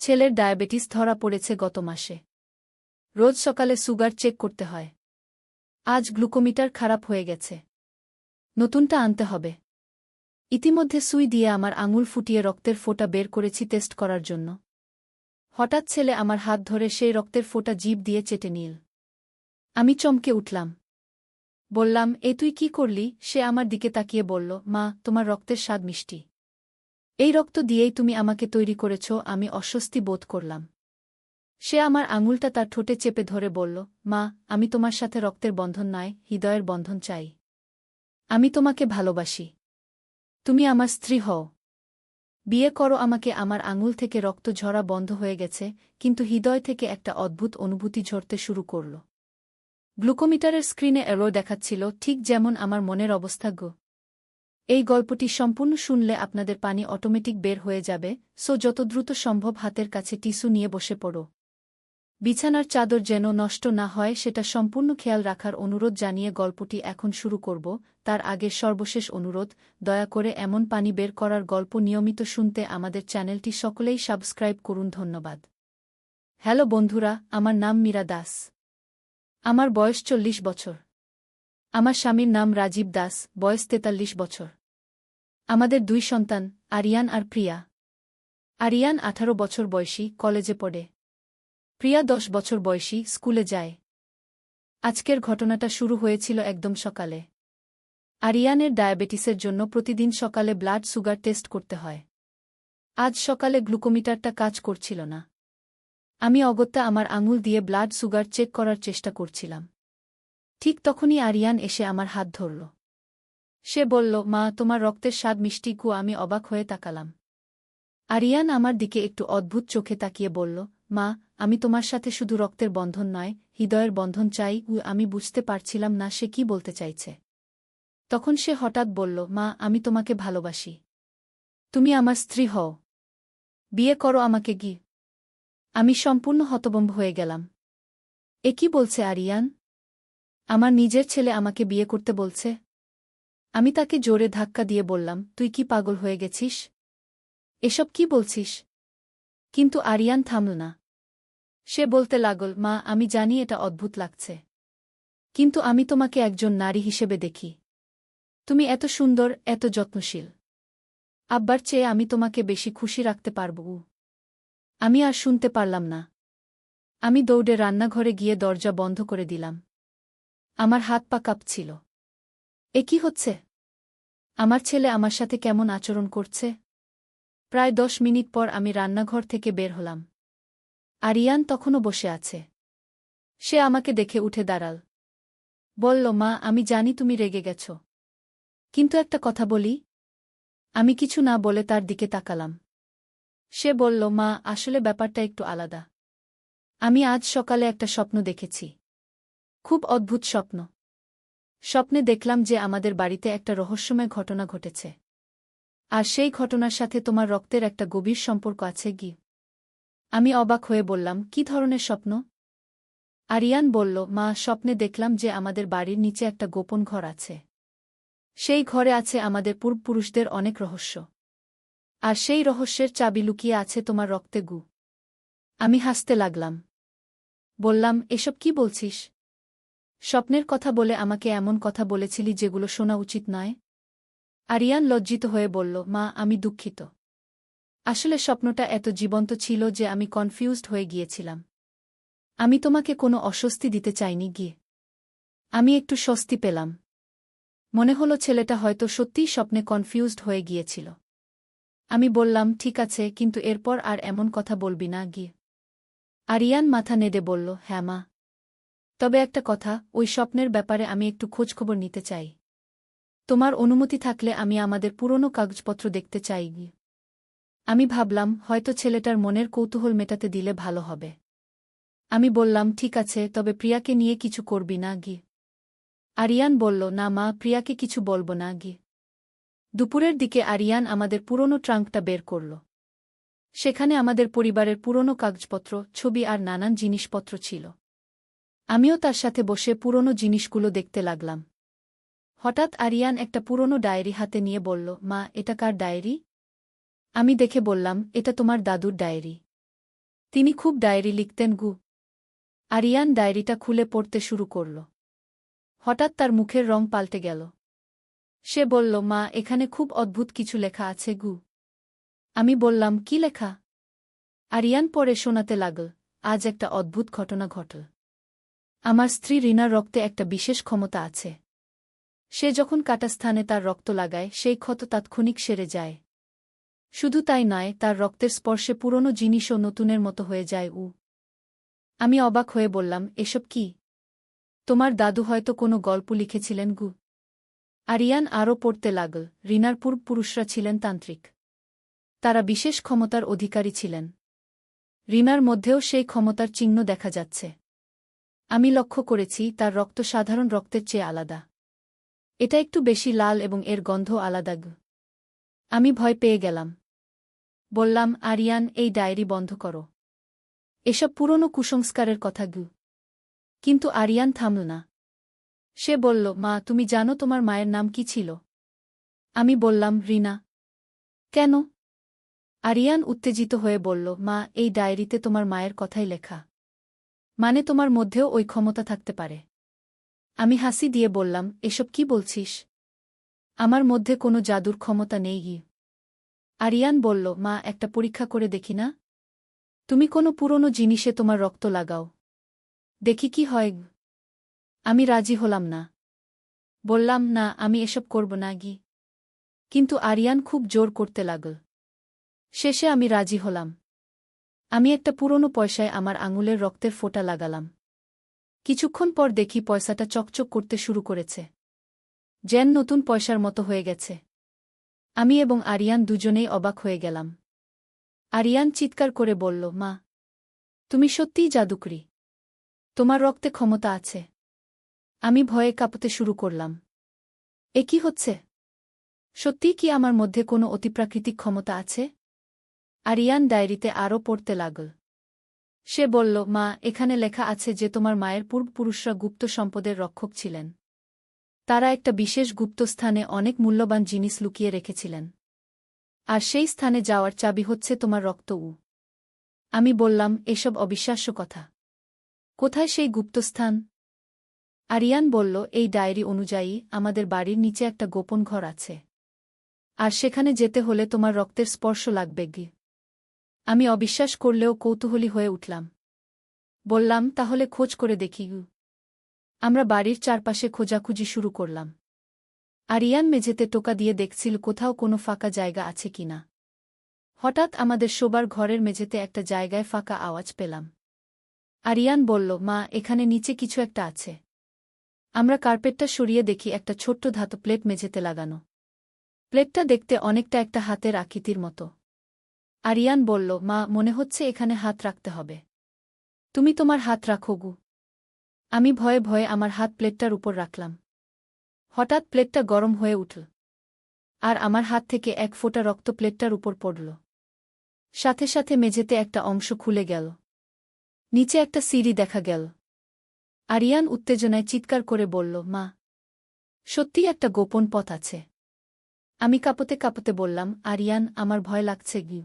ছেলের ডায়াবেটিস ধরা পড়েছে গত মাসে। রোজ সকালে সুগার চেক করতে হয়। আজ গ্লুকোমিটার খারাপ হয়ে গেছে। নতুনটা আনতে হবে। ইতিমধ্যে সুই দিয়ে আমার আঙুল ফুটিয়ে রক্তের ফোঁটা বের করেছি টেস্ট করার জন্য। হঠাৎ ছেলে আমার হাত ধরে সেই রক্তের ফোঁটা জিভ দিয়ে চেটে নিল। আমি চমকে উঠলাম। বললাম, এ তুই কি করলি? সে আমার দিকে তাকিয়ে বলল, মা, তোমার রক্তের স্বাদ মিষ্টি। এই রক্ত দিয়েই তুমি আমাকে তৈরি করেছ। আমি অস্বস্তি বোধ করলাম। সে আমার আঙুলটা তার ঠোঁটে চেপে ধরে বলল, মা, আমি তোমার সাথে রক্তের বন্ধন নয়, হৃদয়ের বন্ধন চাই। আমি তোমাকে ভালোবাসি। তুমি আমার স্ত্রী হও। বিয়ে করো আমাকে। আমার আঙুল থেকে রক্ত ঝরা বন্ধ হয়ে গেছে, কিন্তু হৃদয় থেকে একটা অদ্ভুত অনুভূতি ঝরতে শুরু করল। গ্লুকোমিটারের স্ক্রিনে এরো দেখাচ্ছিল, ঠিক যেমন আমার মনের অবস্থা গো। এই গল্পটি সম্পূর্ণ শুনলে আপনাদের পানি অটোমেটিক বের হয়ে যাবে, সো যত দ্রুত সম্ভব হাতের কাছে টিস্যু নিয়ে বসে পড়ো। বিছানার চাদর যেন নষ্ট না হয় সেটা সম্পূর্ণ খেয়াল রাখার অনুরোধ জানিয়ে গল্পটি এখন শুরু করব। তার আগে সর্বশেষ অনুরোধ, দয়া করে এমন পানি বের করার গল্প নিয়মিত শুনতে আমাদের চ্যানেলটি সকলেই সাবস্ক্রাইব করুন। ধন্যবাদ। হ্যালো বন্ধুরা, আমার নাম মীরা দাস। আমার বয়স 40 বছর। আমার স্বামীর নাম রাজীব দাস, বয়স 43 বছর। আমাদের 2 সন্তান, আরিয়ান আর প্রিয়া। আরিয়ান 18 বছর বয়সী, কলেজে পড়ে। প্রিয়া 10 বছর বয়সী, স্কুলে যায়। আজকের ঘটনাটা শুরু হয়েছিল একদম সকালে। আরিয়ানের ডায়াবেটিসের জন্য প্রতিদিন সকালে ব্লাড সুগার টেস্ট করতে হয়। আজ সকালে গ্লুকোমিটারটা কাজ করছিল না। আমি অগত্যা আমার আঙুল দিয়ে ব্লাড সুগার চেক করার চেষ্টা করছিলাম। ঠিক তখনই আরিয়ান এসে আমার হাত ধরল। সে বলল, মা, তোমার রক্তের স্বাদ মিষ্টি গো। আমি অবাক হয়ে তাকালাম। আরিয়ান আমার দিকে একটু অদ্ভুত চোখে তাকিয়ে বলল, মা, আমি তোমার সাথে শুধু রক্তের বন্ধন নয়, হৃদয়ের বন্ধন চাই। আমি বুঝতে পারছিলাম না সে কি বলতে চাইছে। তখন সে হঠাৎ বলল, মা, আমি তোমাকে ভালোবাসি। তুমি আমার স্ত্রী হও। বিয়ে করো আমাকে গি। আমি সম্পূর্ণ হতভম্ব হয়ে গেলাম। এ কি বলছে আরিয়ান? আমার নিজের ছেলে আমাকে বিয়ে করতে বলছে? আমি তাকে জোরে ধাক্কা দিয়ে বললাম, তুই কি পাগল হয়ে গেছিস? এসব কি বলছিস? কিন্তু আরিয়ান থামল না। সে বলতে লাগল, মা, আমি জানি এটা অদ্ভুত লাগছে, কিন্তু আমি তোমাকে একজন নারী হিসেবে দেখি। তুমি এত সুন্দর, এত যত্নশীল। আব্বার চেয়ে আমি তোমাকে বেশি খুশি রাখতে পারব। আমি আর শুনতে পারলাম না। আমি দৌড়ে রান্নাঘরে গিয়ে দরজা বন্ধ করে দিলাম। আমার হাত পা কাঁপছিল। এ কি হচ্ছে? আমার ছেলে আমার সাথে কেমন আচরণ করছে? প্রায় 10 মিনিট পর আমি রান্নাঘর থেকে বের হলাম। আরিয়ান তখনও বসে আছে। সে আমাকে দেখে উঠে দাঁড়াল। বলল, মা, আমি জানি তুমি রেগে গেছ, কিন্তু একটা কথা বলি। আমি কিছু না বলে তার দিকে তাকালাম। সে বলল, মা, আসলে ব্যাপারটা একটু আলাদা। আমি আজ সকালে একটা স্বপ্ন দেখেছি। খুব অদ্ভুত স্বপ্ন। স্বপ্নে দেখলাম যে আমাদের বাড়িতে একটা রহস্যময় ঘটনা ঘটেছে। আর সেই ঘটনার সাথে তোমার রক্তের একটা গভীর সম্পর্ক আছে গি। আমি অবাক হয়ে বললাম, কি ধরনের স্বপ্ন? আরিয়ান বলল, মা, স্বপ্নে দেখলাম যে আমাদের বাড়ির নিচে একটা গোপন ঘর আছে। সেই ঘরে আছে আমাদের পূর্বপুরুষদের অনেক রহস্য। আর সেই রহস্যের চাবি লুকিয়ে আছে তোমার রক্তে গু। আমি হাসতে লাগলাম। বললাম, এসব কি বলছিস? স্বপ্নের কথা বলে আমাকে এমন কথা বলেছিলি যেগুলো শোনা উচিত নয়? আরিয়ান লজ্জিত হয়ে বলল, মা, আমি দুঃখিত। আসলে স্বপ্নটা এত জীবন্ত ছিল যে আমি কনফিউজড হয়ে গিয়েছিলাম। আমি তোমাকে কোনো অস্বস্তি দিতে চাইনি গিয়ে। আমি একটু স্বস্তি পেলাম। মনে হলো ছেলেটা হয়তো সত্যিই স্বপ্নে কনফিউজড হয়ে গিয়েছিল। আমি বললাম, ঠিক আছে, কিন্তু এরপর আর এমন কথা বলবি না গিয়ে। আরিয়ান মাথা নেড়ে বলল, হ্যাঁ মা। তবে একটা কথা, ওই স্বপ্নের ব্যাপারে আমি একটু খোঁজখবর নিতে চাই। তোমার অনুমতি থাকলে আমি আমাদের পুরনো কাগজপত্র দেখতে চাই গি। আমি ভাবলাম, হয়তো ছেলেটার মনের কৌতূহল মেটাতে দিলে ভালো হবে। আমি বললাম, ঠিক আছে, তবে প্রিয়াকে নিয়ে কিছু করবি না গি। আরিয়ান বলল, না মা, প্রিয়াকে কিছু বলবো না গি। দুপুরের দিকে আরিয়ান আমাদের পুরনো ট্রাঙ্কটা বের করল। সেখানে আমাদের পরিবারের পুরনো কাগজপত্র, ছবি আর নানান জিনিসপত্র ছিল। আমিও তার সাথে বসে পুরনো জিনিসগুলো দেখতে লাগলাম। হঠাৎ আরিয়ান একটা পুরনো ডায়েরি হাতে নিয়ে বলল, মা, এটা কার ডায়েরি? আমি দেখে বললাম, এটা তোমার দাদুর ডায়েরি। তিনি খুব ডায়েরি লিখতেন গু। আরিয়ান ডায়েরিটা খুলে পড়তে শুরু করল। হঠাৎ তার মুখের রং পাল্টে গেল। সে বলল, মা, এখানে খুব অদ্ভুত কিছু লেখা আছে গু। আমি বললাম, কি লেখা? আরিয়ান পড়ে শোনাতে লাগল। আজ একটা অদ্ভুত ঘটনা ঘটল। আমার স্ত্রী রিনার রক্তে একটা বিশেষ ক্ষমতা আছে। সে যখন কাটা স্থানে তার রক্ত লাগায়, সেই ক্ষত তাৎক্ষণিক সেরে যায়। শুধু তাই নয়, তার রক্তের স্পর্শে পুরনো জিনিসও নতুনের মতো হয়ে যায়। আমি অবাক হয়ে বললাম, এসব কি? তোমার দাদু হয়তো কোনো গল্প লিখেছিলেন গু। আরিয়ান আরও পড়তে লাগল। রিনার পূর্বপুরুষরা ছিলেন তান্ত্রিক। তারা বিশেষ ক্ষমতার অধিকারী ছিলেন। রিনার মধ্যেও সেই ক্ষমতার চিহ্ন দেখা যাচ্ছে। আমি লক্ষ্য করেছি তার রক্ত সাধারণ রক্তের চেয়ে আলাদা। এটা একটু বেশি লাল এবং এর গন্ধ আলাদা গু। আমি ভয় পেয়ে গেলাম। বললাম, আরিয়ান, এই ডায়েরি বন্ধ করো। এসব পুরনো কুসংস্কারের কথা গু। কিন্তু আরিয়ান থামল না। সে বলল, মা, তুমি জানো তোমার মায়ের নাম কি ছিল? আমি বললাম, রিনা। কেন? আরিয়ান উত্তেজিত হয়ে বলল, মা, এই ডায়েরিতে তোমার মায়ের কথাই লেখা। মানে তোমার মধ্যেও ওই ক্ষমতা থাকতে পারে। আমি হাসি দিয়ে বললাম, এসব কি বলছিস? আমার মধ্যে কোনো জাদুর ক্ষমতা নেই গি। আরিয়ান বলল, মা, একটা পরীক্ষা করে দেখি না? তুমি কোনো পুরনো জিনিসে তোমার রক্ত লাগাও। দেখি কি হয়। আমি রাজি হলাম না। বললাম, না, আমি এসব করব না গি। কিন্তু আরিয়ান খুব জোর করতে লাগল। শেষে আমি রাজি হলাম। আমি একটা পুরনো পয়সায় আমার আঙুলের রক্তের ফোঁটা লাগালাম। কিছুক্ষণ পর দেখি পয়সাটা চকচক করতে শুরু করেছে। যেন নতুন পয়সার মতো হয়ে গেছে। আমি এবং আরিয়ান দুজনেই অবাক হয়ে গেলাম। আরিয়ান চিৎকার করে বলল, মা, তুমি সত্যিই জাদুকরি। তোমার রক্তে ক্ষমতা আছে। আমি ভয়ে কাঁপতে শুরু করলাম। এ কি হচ্ছে? সত্যিই কি আমার মধ্যে কোনো অতিপ্রাকৃতিক ক্ষমতা আছে? আরিয়ান ডায়েরিতে আরও পড়তে লাগল। সে বলল, মা, এখানে লেখা আছে যে তোমার মায়ের পূর্বপুরুষরা গুপ্ত সম্পদের রক্ষক ছিলেন। তারা একটা বিশেষ গুপ্ত স্থানে অনেক মূল্যবান জিনিস লুকিয়ে রেখেছিলেন। আর সেই স্থানে যাওয়ার চাবি হচ্ছে তোমার রক্ত। আমি বললাম, এসব অবিশ্বাস্য কথা। কোথায় সেই গুপ্তস্থান? আরিয়ান বলল, এই ডায়েরি অনুযায়ী আমাদের বাড়ির নিচে একটা গোপন ঘর আছে। আর সেখানে যেতে হলে তোমার রক্তের স্পর্শ লাগবে গি। আমি অবিশ্বাস করলেও কৌতূহলী হয়ে উঠলাম। বললাম, তাহলে খোঁজ করে দেখি গু। আমরা বাড়ির চারপাশে খোঁজাখুঁজি শুরু করলাম। আরিয়ান মেঝেতে টোকা দিয়ে দেখছিল কোথাও কোনো ফাঁকা জায়গা আছে কিনা। হঠাৎ আমাদের শোবার ঘরের মেঝেতে একটা জায়গায় ফাঁকা আওয়াজ পেলাম। আরিয়ান বলল, মা, এখানে নিচে কিছু একটা আছে। আমরা কার্পেটটা সরিয়ে দেখি একটা ছোট্ট ধাতব প্লেট মেঝেতে লাগানো। প্লেটটা দেখতে অনেকটা একটা হাতের আকৃতির মতো। আরিয়ান বলল, মা, মনে হচ্ছে এখানে হাত রাখতে হবে। তুমি তোমার হাত রাখো গু। আমি ভয়ে ভয়ে আমার হাত প্লেটটার উপর রাখলাম। হঠাৎ প্লেটটা গরম হয়ে উঠল। আর আমার হাত থেকে এক ফোঁটা রক্ত প্লেটটার উপর পড়ল। সাথে সাথে মেঝেতে একটা অংশ খুলে গেল। নিচে একটা সিঁড়ি দেখা গেল। আরিয়ান উত্তেজনায় চিৎকার করে বলল, মা, সত্যিই একটা গোপন পথ আছে। আমি কাঁপতে কাঁপতে বললাম, আরিয়ান, আমার ভয় লাগছে গি।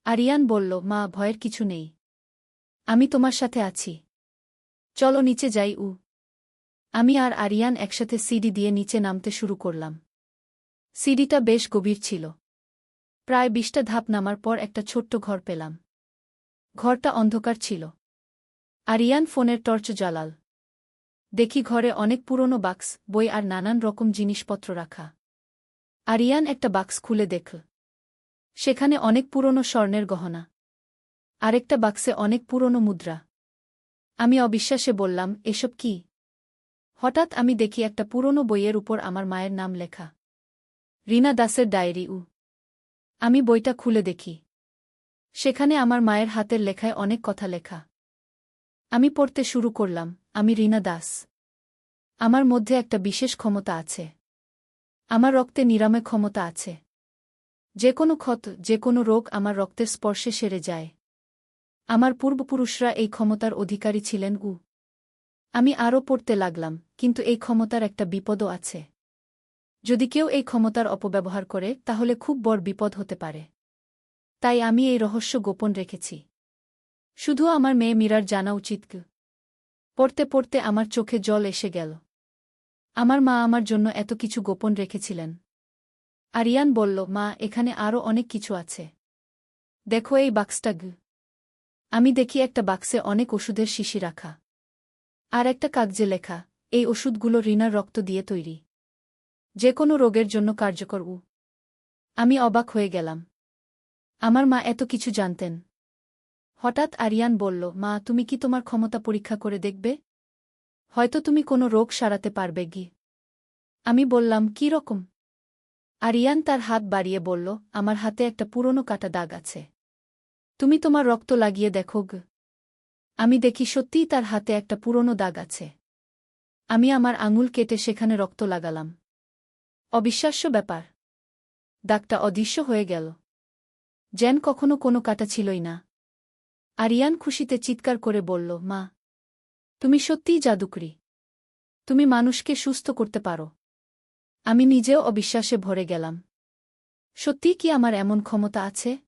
আরিয়ান বলল, মা, ভয়ের কিছু নেই। আমি তোমার সাথে আছি। চলো নিচে যাই। আমি আর আরিয়ান একসাথে সিঁড়ি দিয়ে নিচে নামতে শুরু করলাম। সিঁড়িটা বেশ গভীর ছিল। প্রায় 20টা ধাপ নামার পর একটা ছোট্ট ঘর পেলাম। ঘরটা অন্ধকার ছিল। আরিয়ান ফোনের টর্চ জ্বালাল। দেখি ঘরে অনেক পুরনো বাক্স, বই আর নানান রকম জিনিসপত্র রাখা। আরিয়ান একটা বাক্স খুলে দেখল। সেখানে অনেক পুরনো স্বর্ণের গহনা। আরেকটা বাক্সে অনেক পুরনো মুদ্রা। আমি অবিশ্বাসে বললাম, এসব কি? হঠাৎ আমি দেখি একটা পুরনো বইয়ের উপর আমার মায়ের নাম লেখা। রিনা দাসের ডায়েরি। আমি বইটা খুলে দেখি। সেখানে আমার মায়ের হাতের লেখায় অনেক কথা লেখা। আমি পড়তে শুরু করলাম, আমি রিনা দাস। আমার মধ্যে একটা বিশেষ ক্ষমতা আছে। আমার রক্তে নিরাময় ক্ষমতা আছে। যে কোনো ক্ষত, যে কোনো রোগ আমার রক্তের স্পর্শে সেরে যায়। আমার পূর্বপুরুষরা এই ক্ষমতার অধিকারী ছিলেন। আমি আরও পড়তে লাগলাম, কিন্তু এই ক্ষমতার একটা বিপদও আছে। যদি কেউ এই ক্ষমতার অপব্যবহার করে, তাহলে খুব বড় বিপদ হতে পারে। তাই আমি এই রহস্য গোপন রেখেছি। শুধু আমার মেয়ে মীরার জানা উচিত। পড়তে পড়তে আমার চোখে জল এসে গেল। আমার মা আমার জন্য এত কিছু গোপন রেখেছিলেন। আরিয়ান বলল, মা, এখানে আরও অনেক কিছু আছে। দেখো এই বাক্সটা। আমি দেখি একটা বাক্সে অনেক ওষুধের শিশি রাখা। আর একটা কাগজে লেখা, এই ওষুধগুলো রিনার রক্ত দিয়ে তৈরি। যে কোনো রোগের জন্য কার্যকর। আমি অবাক হয়ে গেলাম। আমার মা এত কিছু জানতেন। হঠাৎ আরিয়ান বলল, মা, তুমি কি তোমার ক্ষমতা পরীক্ষা করে দেখবে? হয়তো তুমি কোনো রোগ সারাতে পারবে। আমি বললাম, কি রকম? আরিয়ান তার হাত বাড়িয়ে বলল, আমার হাতে একটা পুরনো কাটা দাগ আছে। তুমি তোমার রক্ত লাগিয়ে দেখো। আমি দেখি সত্যিই তার হাতে একটা পুরনো দাগ আছে। আমি আমার আঙুল কেটে সেখানে রক্ত লাগালাম। অবিশ্বাস্য ব্যাপার। দাগটা অদৃশ্য হয়ে গেল। যেন কখনো কোনো কাটা ছিলই না। আরিয়ান খুশিতে চিৎকার করে বলল, মা, তুমি সত্যিই জাদুকরী। তুমি মানুষকে সুস্থ করতে পারো। আমি নিজেও অবিশ্বাসে ভরে গেলাম। সত্যিই কি আমার এমন ক্ষমতা আছে?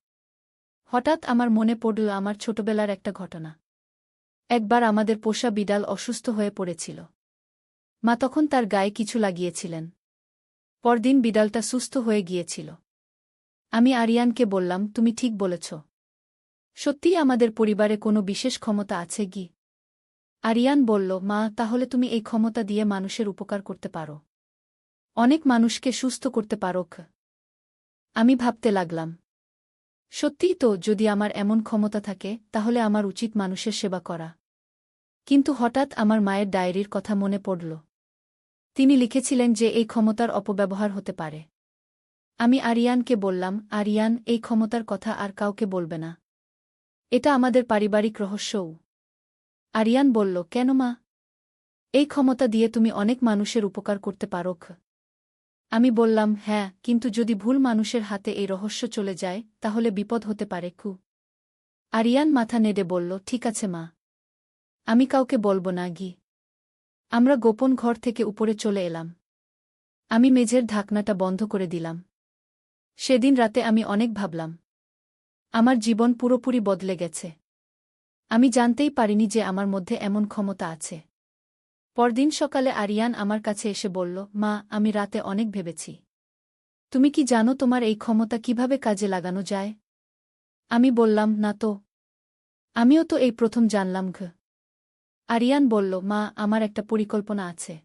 হঠাৎ আমার মনে পড়ল আমার ছোটবেলার একটা ঘটনা। একবার আমাদের পোষা বিড়াল অসুস্থ হয়ে পড়েছিল। মা তখন তার গায়ে কিছু লাগিয়েছিলেন। পরদিন বিড়ালটা সুস্থ হয়ে গিয়েছিল। আমি আরিয়ানকে বললাম, তুমি ঠিক বলেছ। সত্যিই আমাদের পরিবারে কোনো বিশেষ ক্ষমতা আছে। আরিয়ান বলল, মা, তাহলে তুমি এই ক্ষমতা দিয়ে মানুষের উপকার করতে পারো। অনেক মানুষকে সুস্থ করতে পারো। আমি ভাবতে লাগলাম, সত্যিই তো, যদি আমার এমন ক্ষমতা থাকে তাহলে আমার উচিত মানুষের সেবা করা। কিন্তু হঠাৎ আমার মায়ের ডায়েরির কথা মনে পড়ল। তিনি লিখেছিলেন যে এই ক্ষমতার অপব্যবহার হতে পারে। আমি আরিয়ানকে বললাম, আরিয়ান, এই ক্ষমতার কথা আর কাউকে বলবে না। এটা আমাদের পারিবারিক রহস্যও। আরিয়ান বলল, কেন মা? এই ক্ষমতা দিয়ে তুমি অনেক মানুষের উপকার করতে পারো। আমি বললাম, হ্যাঁ, কিন্তু যদি ভুল মানুষের হাতে এই রহস্য চলে যায় তাহলে বিপদ হতে পারে। আরিয়ান মাথা নেড়ে বলল, ঠিক আছে মা, আমি কাউকে বলবো না। আমরা গোপন ঘর থেকে উপরে চলে এলাম। আমি মেঝের ঢাকনাটা বন্ধ করে দিলাম। সেদিন রাতে আমি অনেক ভাবলাম। আমার জীবন পুরোপুরি বদলে গেছে। আমি জানতেই পারিনি যে আমার মধ্যে এমন ক্ষমতা আছে। পরদিন সকালে আরিয়ান আমার কাছে এসে বলল, মা, আমি রাতে অনেক ভেবেছি। তুমি কি জানো তোমার এই ক্ষমতা কিভাবে কাজে লাগানো যায়? আমি বললাম, না তো। আমিও তো এই প্রথম জানলাম। আরিয়ান বলল, মা, আমার একটা পরিকল্পনা আছে।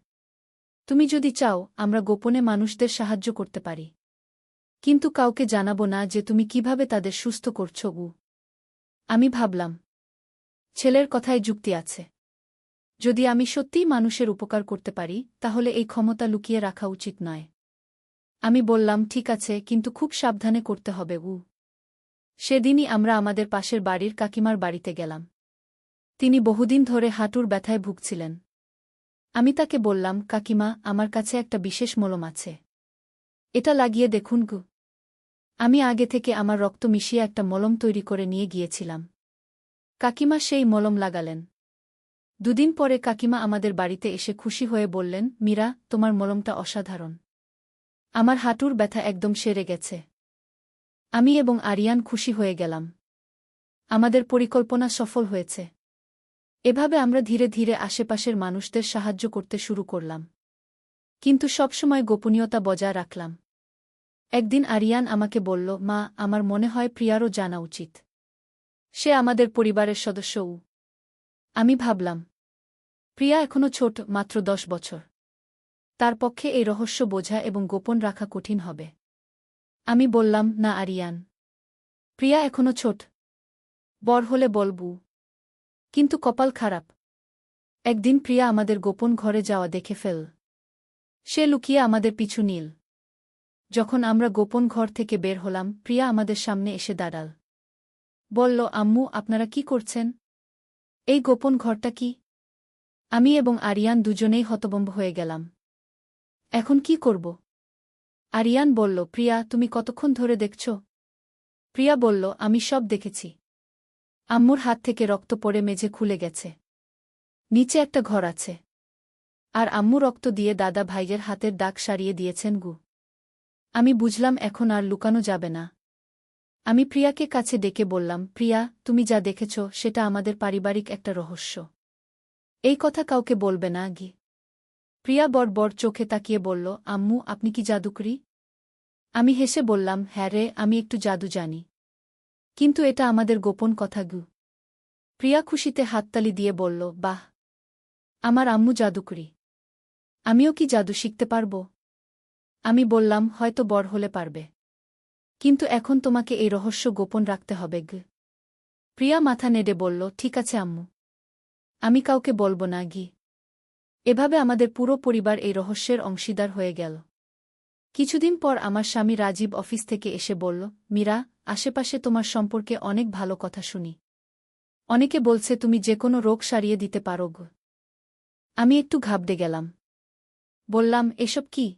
তুমি যদি চাও আমরা গোপনে মানুষদের সাহায্য করতে পারি। কিন্তু কাউকে জানাবো না যে তুমি কিভাবে তাদের সুস্থ করছো। আমি ভাবলাম, ছেলের কথায় যুক্তি আছে। যদি আমি সত্যিই মানুষের উপকার করতে পারি তাহলে এই ক্ষমতা লুকিয়ে রাখা উচিত নয়। আমি বললাম, ঠিক আছে, কিন্তু খুব সাবধানে করতে হবে। সেদিনই আমরা আমাদের পাশের বাড়ির কাকিমার বাড়িতে গেলাম। তিনি বহুদিন ধরে হাঁটুর ব্যথায় ভুগছিলেন। আমি তাকে বললাম, কাকিমা, আমার কাছে একটা বিশেষ মলম আছে। এটা লাগিয়ে দেখুন। আমি আগে থেকে আমার রক্ত মিশিয়ে একটা মলম তৈরি করে নিয়ে গিয়েছিলাম। কাকিমা সেই মলম লাগালেন। দুদিন পরে কাকিমা আমাদের বাড়িতে এসে খুশি হয়ে বললেন, মীরা, তোমার মলমটা অসাধারণ। আমার হাঁটুর ব্যথা একদম সেরে গেছে। আমি এবং আরিয়ান খুশি হয়ে গেলাম। আমাদের পরিকল্পনা সফল হয়েছে। এভাবে আমরা ধীরে ধীরে আশেপাশের মানুষদের সাহায্য করতে শুরু করলাম। কিন্তু সবসময় গোপনীয়তা বজায় রাখলাম। একদিন আরিয়ান আমাকে বলল, মা, আমার মনে হয় প্রিয়ারও জানা উচিত। সে আমাদের পরিবারের সদস্যও। আমি ভাবলাম, প্রিয়া এখনো ছোট, মাত্র 10 বছর। তার পক্ষে এই রহস্য বোঝা এবং গোপন রাখা কঠিন হবে। আমি বললাম, না আরিয়ান, প্রিয়া এখনো ছোট। বড় হলে বলবু। কিন্তু কপাল খারাপ। একদিন প্রিয়া আমাদের গোপন ঘরে যাওয়া দেখে ফেল। সে লুকিয়ে আমাদের পিছু নিল। যখন আমরা গোপন ঘর থেকে বের হলাম প্রিয়া আমাদের সামনে এসে দাঁড়াল। বলল, আম্মু, আপনারা কি করছেন? এই গোপন ঘরটা কি? আমি এবং আরিয়ান দুজনেই হতভম্ব হয়ে গেলাম। এখন কি করব? আরিয়ান বলল, প্রিয়া, তুমি কতক্ষণ ধরে দেখছ? প্রিয়া বলল, আমি সব দেখেছি। আম্মুর হাত থেকে রক্ত পড়ে মেঝে খুলে গেছে। নিচে একটা ঘর আছে। আর আম্মু রক্ত দিয়ে দাদা ভাইয়ের হাতের দাগ সারিয়ে দিয়েছেন। আমি বুঝলাম এখন আর লুকানো যাবে না। আমি প্রিয়াকে কাছে ডেকে বললাম, প্রিয়া, তুমি যা দেখেছ সেটা আমাদের পারিবারিক একটা রহস্য। এই কথা কাউকে বলবে না গি। প্রিয়া বড় চোখে তাকিয়ে বলল, আম্মু, আপনি কি জাদুকরি? আমি হেসে বললাম, হ্যাঁ রে, আমি একটু জাদু জানি। কিন্তু এটা আমাদের গোপন কথা গু। প্রিয়া খুশিতে হাততালি দিয়ে বলল, বাহ, আমার আম্মু জাদুকরি। আমিও কি জাদু শিখতে পারব? আমি বললাম, হয়তো বড় হলে পারবে। কিন্তু এখন তোমাকে এই রহস্য গোপন রাখতে হবে গ। প্রিয়া মাথা নেড়ে বলল, ঠিক আছে আম্মু। আমি কাউকে বলবো না গি। এভাবে আমাদের পুরো পরিবার এই রহস্যের অংশীদার হয়ে গেল। কিছুদিন পর আমার স্বামী রাজীব অফিস থেকে এসে বলল, মীরা, আশেপাশে তোমার সম্পর্কে অনেক ভালো কথা শুনি। অনেকে বলছে তুমি যে কোনো রোগ সারিয়ে দিতে পারো গো। আমি একটু ঘাবড়ে গেলাম। বললাম, এসব কি?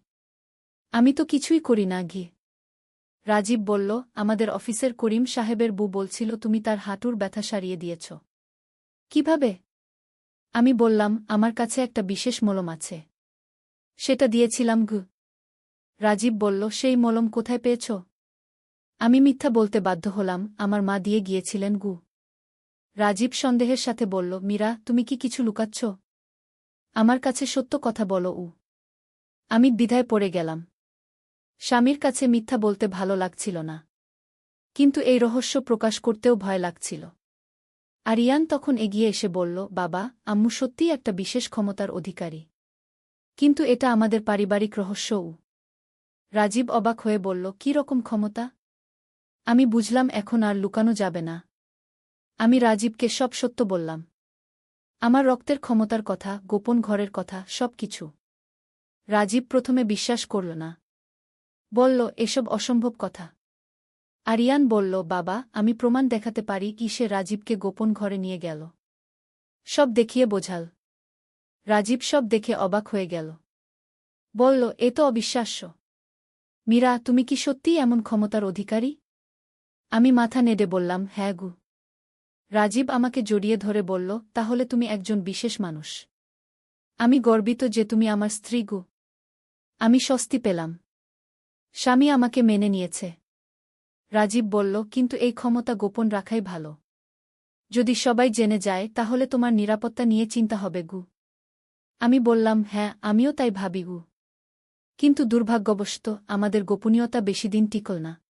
আমি তো কিছুই করি না গি। রাজীব বলল, আমাদের অফিসের করিম সাহেবের বউ বলছিল তুমি তার হাঁটুর ব্যথা সারিয়ে দিয়েছ। কিভাবে? আমি বললাম, আমার কাছে একটা বিশেষ মলম আছে। সেটা দিয়েছিলাম গু। রাজীব বলল, সেই মলম কোথায় পেয়েছ? আমি মিথ্যা বলতে বাধ্য হলাম, আমার মা দিয়ে গিয়েছিলেন গু। রাজীব সন্দেহের সাথে বলল, মীরা, তুমি কি কিছু লুকাচ্ছ? আমার কাছে সত্য কথা বলো উ। আমি দ্বিধায় পড়ে গেলাম। স্বামীর কাছে মিথ্যা বলতে ভালো লাগছিল না। কিন্তু এই রহস্য প্রকাশ করতেও ভয় লাগছিল। আরিয়ান তখন এগিয়ে এসে বলল, বাবা, আম্মু সত্যিই একটা বিশেষ ক্ষমতার অধিকারী। কিন্তু এটা আমাদের পারিবারিক রহস্যও। রাজীব অবাক হয়ে বলল, কী রকম ক্ষমতা? আমি বুঝলাম এখন আর লুকানো যাবে না। আমি রাজীবকে সব সত্য বললাম। আমার রক্তের ক্ষমতার কথা, গোপন ঘরের কথা, সব কিছু। রাজীব প্রথমে বিশ্বাস করল না। বলল, এসব অসম্ভব কথা। আরিয়ান বলল, বাবা, আমি প্রমাণ দেখাতে পারি কি সে রাজীবকে গোপন ঘরে নিয়ে গেল। সব দেখিয়ে বোঝাল। রাজীব সব দেখে অবাক হয়ে গেল। বলল, এ তো অবিশ্বাস্য। মীরা, তুমি কি সত্যিই এমন ক্ষমতার অধিকারী? আমি মাথা নেড়ে বললাম, হ্যাঁ গু। রাজীব আমাকে জড়িয়ে ধরে বলল, তাহলে তুমি একজন বিশেষ মানুষ। আমি গর্বিত যে তুমি আমার স্ত্রী গু। আমি স্বস্তি পেলাম। স্বামী আমাকে মেনে নিয়েছে। রাজীব বলল, কিন্তু এই ক্ষমতা গোপন রাখাই ভালো। যদি সবাই জেনে যায় তাহলে তোমার নিরাপত্তা নিয়ে চিন্তা হবে গু। আমি বললাম, হ্যাঁ, আমিও তাই ভাবি গু। কিন্তু দুর্ভাগ্যবশত আমাদের গোপনীয়তা বেশিদিন টিকল না।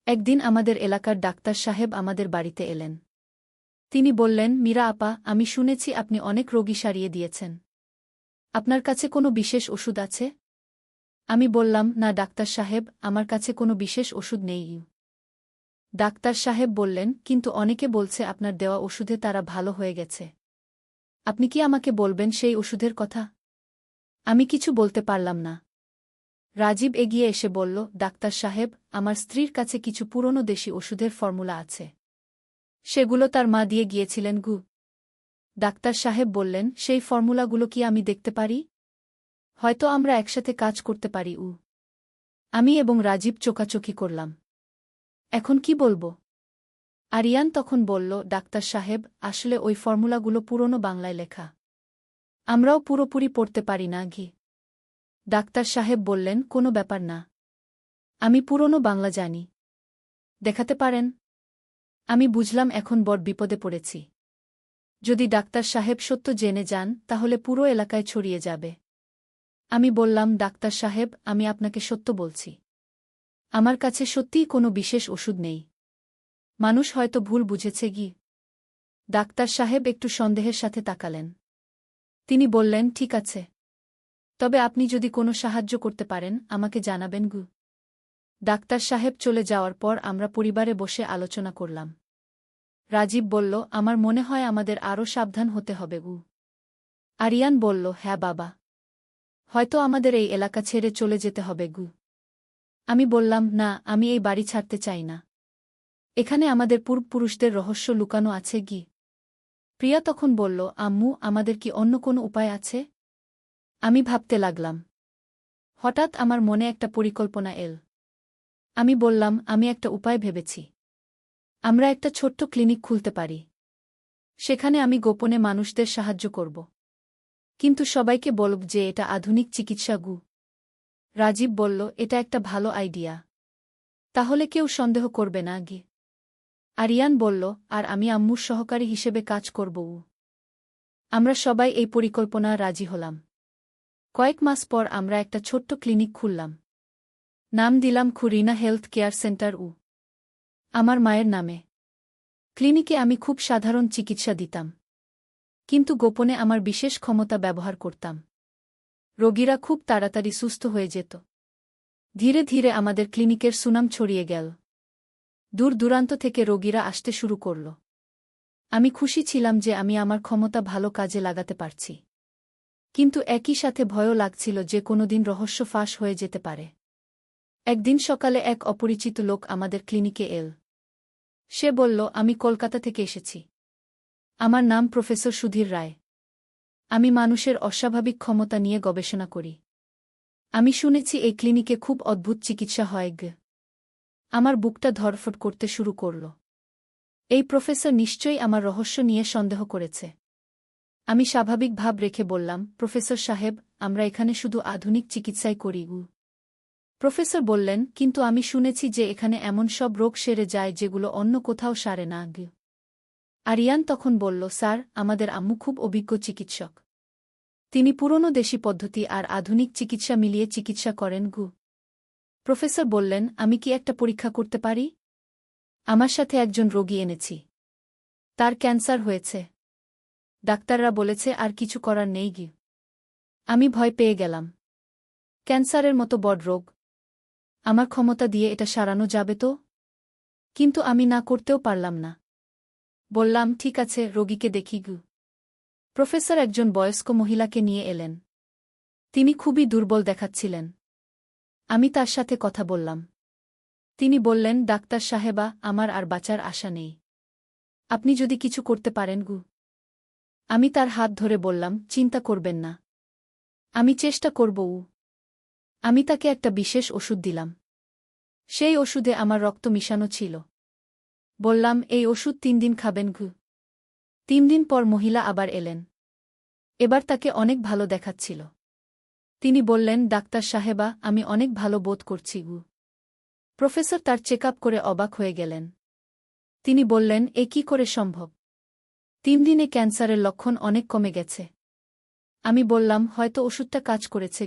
একদিন আমাদের এলাকার ডাক্তার সাহেব আমাদের বাড়িতে এলেন। তিনি বললেন, মীরা আপা, আমি শুনেছি আপনি অনেক রোগী সারিয়ে দিয়েছেন। আপনার কাছে কোনো বিশেষ ওষুধ আছে? আমি বললাম, না ডাক্তার সাহেব, আমার কাছে কোনো বিশেষ ওষুধ নেই। ডাক্তার সাহেব বললেন, কিন্তু অনেকে বলছে আপনার দেওয়া ওষুধে তারা ভালো হয়ে গেছে। আপনি কি আমাকে বলবেন সেই ওষুধের কথা? আমি কিছু বলতে পারলাম না। রাজীব এগিয়ে এসে বলল, ডাক্তার সাহেব, আমার স্ত্রীর কাছে কিছু পুরনো দেশি ওষুধের ফর্মুলা আছে। সেগুলো তার মা দিয়ে গিয়েছিলেন গু। ডাক্তার সাহেব বললেন, সেই ফর্মুলাগুলো কি আমি দেখতে পারি? হয়তো আমরা একসাথে কাজ করতে পারি উ। আমি এবং রাজীব চোকাচোকি করলাম। এখন কি বলবো? আরিয়ান তখন বলল, ডাক্তার সাহেব, আসলে ওই ফর্মুলাগুলো পুরনো বাংলায় লেখা। আমরাও পুরোপুরি পড়তে পারি না ঘি। ডাক্তার সাহেব বললেন, কোনো ব্যাপার না। আমি পুরনো বাংলা জানি। দেখাতে পারেন? আমি বুঝলাম এখন বড় বিপদে পড়েছি। যদি ডাক্তার সাহেব সত্য জেনে যান তাহলে পুরো এলাকায় ছড়িয়ে যাবে। আমি বললাম, ডাক্তার সাহেব, আমি আপনাকে সত্য বলছি। আমার কাছে সত্যিই কোনো বিশেষ ওষুধ নেই। মানুষ হয়তো ভুল বুঝেছে গি। ডাক্তার সাহেব একটু সন্দেহের সাথে তাকালেন। তিনি বললেন, ঠিক আছে। তবে আপনি যদি কোনো সাহায্য করতে পারেন আমাকে জানাবেন গু। ডাক্তার সাহেব চলে যাওয়ার পর আমরা পরিবারে বসে আলোচনা করলাম। রাজীব বলল, আমার মনে হয় আমাদের আরও সাবধান হতে হবে গু। আরিয়ান বলল, হ্যাঁ বাবা। হয়তো আমাদের এই এলাকা ছেড়ে চলে যেতে হবে গু। আমি বললাম, না, আমি এই বাড়ি ছাড়তে চাই না। এখানে আমাদের পূর্বপুরুষদের রহস্য লুকানো আছে গি। প্রিয়া তখন বলল, আম্মু, আমাদের কি অন্য কোনো উপায় আছে? আমি ভাবতে লাগলাম। হঠাৎ আমার মনে একটা পরিকল্পনা এল। আমি বললাম, আমি একটা উপায় ভেবেছি। আমরা একটা ছোট্ট ক্লিনিক খুলতে পারি। সেখানে আমি গোপনে মানুষদের সাহায্য করব। কিন্তু সবাইকে বলব যে এটা আধুনিক চিকিৎসা গু। রাজীব বলল, এটা একটা ভালো আইডিয়া। তাহলে কেউ সন্দেহ করবে না গি। আরিয়ান বলল, আর আমি আম্মুর সহকারী হিসেবে কাজ করব। আমরা সবাই এই পরিকল্পনা রাজি হলাম। কয়েক মাস পর আমরা একটা ছোট্ট ক্লিনিক খুললাম। নাম দিলাম খুরিনা হেলথ কেয়ার সেন্টার। আমার মায়ের নামে। ক্লিনিকে আমি খুব সাধারণ চিকিৎসা দিতাম, কিন্তু গোপনে আমার বিশেষ ক্ষমতা ব্যবহার করতাম। রোগীরা খুব তাড়াতাড়ি সুস্থ হয়ে যেত। ধীরে ধীরে আমাদের ক্লিনিকের সুনাম ছড়িয়ে গেল। দূর দূরান্ত থেকে রোগীরা আসতে শুরু করল। আমি খুশি ছিলাম যে আমি আমার ক্ষমতা ভালো কাজে লাগাতে পারছি, কিন্তু একই সাথে ভয়ও লাগছিল যে কোনোদিন রহস্য ফাঁস হয়ে যেতে পারে। একদিন সকালে এক অপরিচিত লোক আমাদের ক্লিনিকে এল। সে বলল, আমি কলকাতা থেকে এসেছি। আমার নাম প্রফেসর সুধীর রায়। আমি মানুষের অস্বাভাবিক ক্ষমতা নিয়ে গবেষণা করি। আমি শুনেছি এই ক্লিনিকে খুব অদ্ভুত চিকিৎসা হয়। আমার বুকটা ধড়ফড় করতে শুরু করল। এই প্রফেসর নিশ্চয়ই আমার রহস্য নিয়ে সন্দেহ করেছে। আমি স্বাভাবিক ভাব রেখে বললাম, প্রফেসর সাহেব, আমরা এখানে শুধু আধুনিক চিকিৎসাই করি। প্রফেসর বললেন, কিন্তু আমি শুনেছি যে এখানে এমন সব রোগ সেরে যায় যেগুলো অন্য কোথাও সারে না। আরিয়ান তখন বলল, স্যার, আমাদের আম্মু খুব অভিজ্ঞ চিকিৎসক। তিনি পুরনো দেশি পদ্ধতি আর আধুনিক চিকিৎসা মিলিয়ে চিকিৎসা করেন। প্রফেসর বললেন, আমি কি একটা পরীক্ষা করতে পারি? আমার সাথে একজন রোগী এনেছি। তার ক্যান্সার হয়েছে। ডাক্তাররা বলেছে আর কিছু করার নেই। আমি ভয় পেয়ে গেলাম। ক্যান্সারের মতো বড় রোগ। আমার ক্ষমতা দিয়ে এটা সারানো যাবে তো? কিন্তু আমি না করতেও পারলাম না। বললাম, ঠিক আছে, রোগীকে দেখি। প্রফেসর একজন বয়স্ক মহিলাকে নিয়ে এলেন। তিনি খুবই দুর্বল দেখাচ্ছিলেন। আমি তার সাথে কথা বললাম। তিনি বললেন, ডাক্তার সাহেবা, আমার আর বাঁচার আশা নেই। আপনি যদি কিছু করতে পারেন। আমি তার হাত ধরে বললাম, চিন্তা করবেন না, আমি চেষ্টা করব। আমি তাকে একটা বিশেষ ওষুধ দিলাম। সেই ওষুধে আমার রক্ত মিশানো ছিল। বললাম, এই ওষুধ 3 দিন খাবেন। 3 দিন পর মহিলা আবার এলেন। এবার তাকে অনেক ভালো দেখাচ্ছিল। তিনি বললেন, ডাক্তার সাহেবা, আমি অনেক ভালো বোধ করছি। প্রফেসর তার চেক আপ করে অবাক হয়ে গেলেন। তিনি বললেন, এ কি করে সম্ভব? 3 দিনে ক্যান্সারের লক্ষণ অনেক কমে গেছে। আমি বললাম, হয়তো ওষুধটা কাজ করেছে।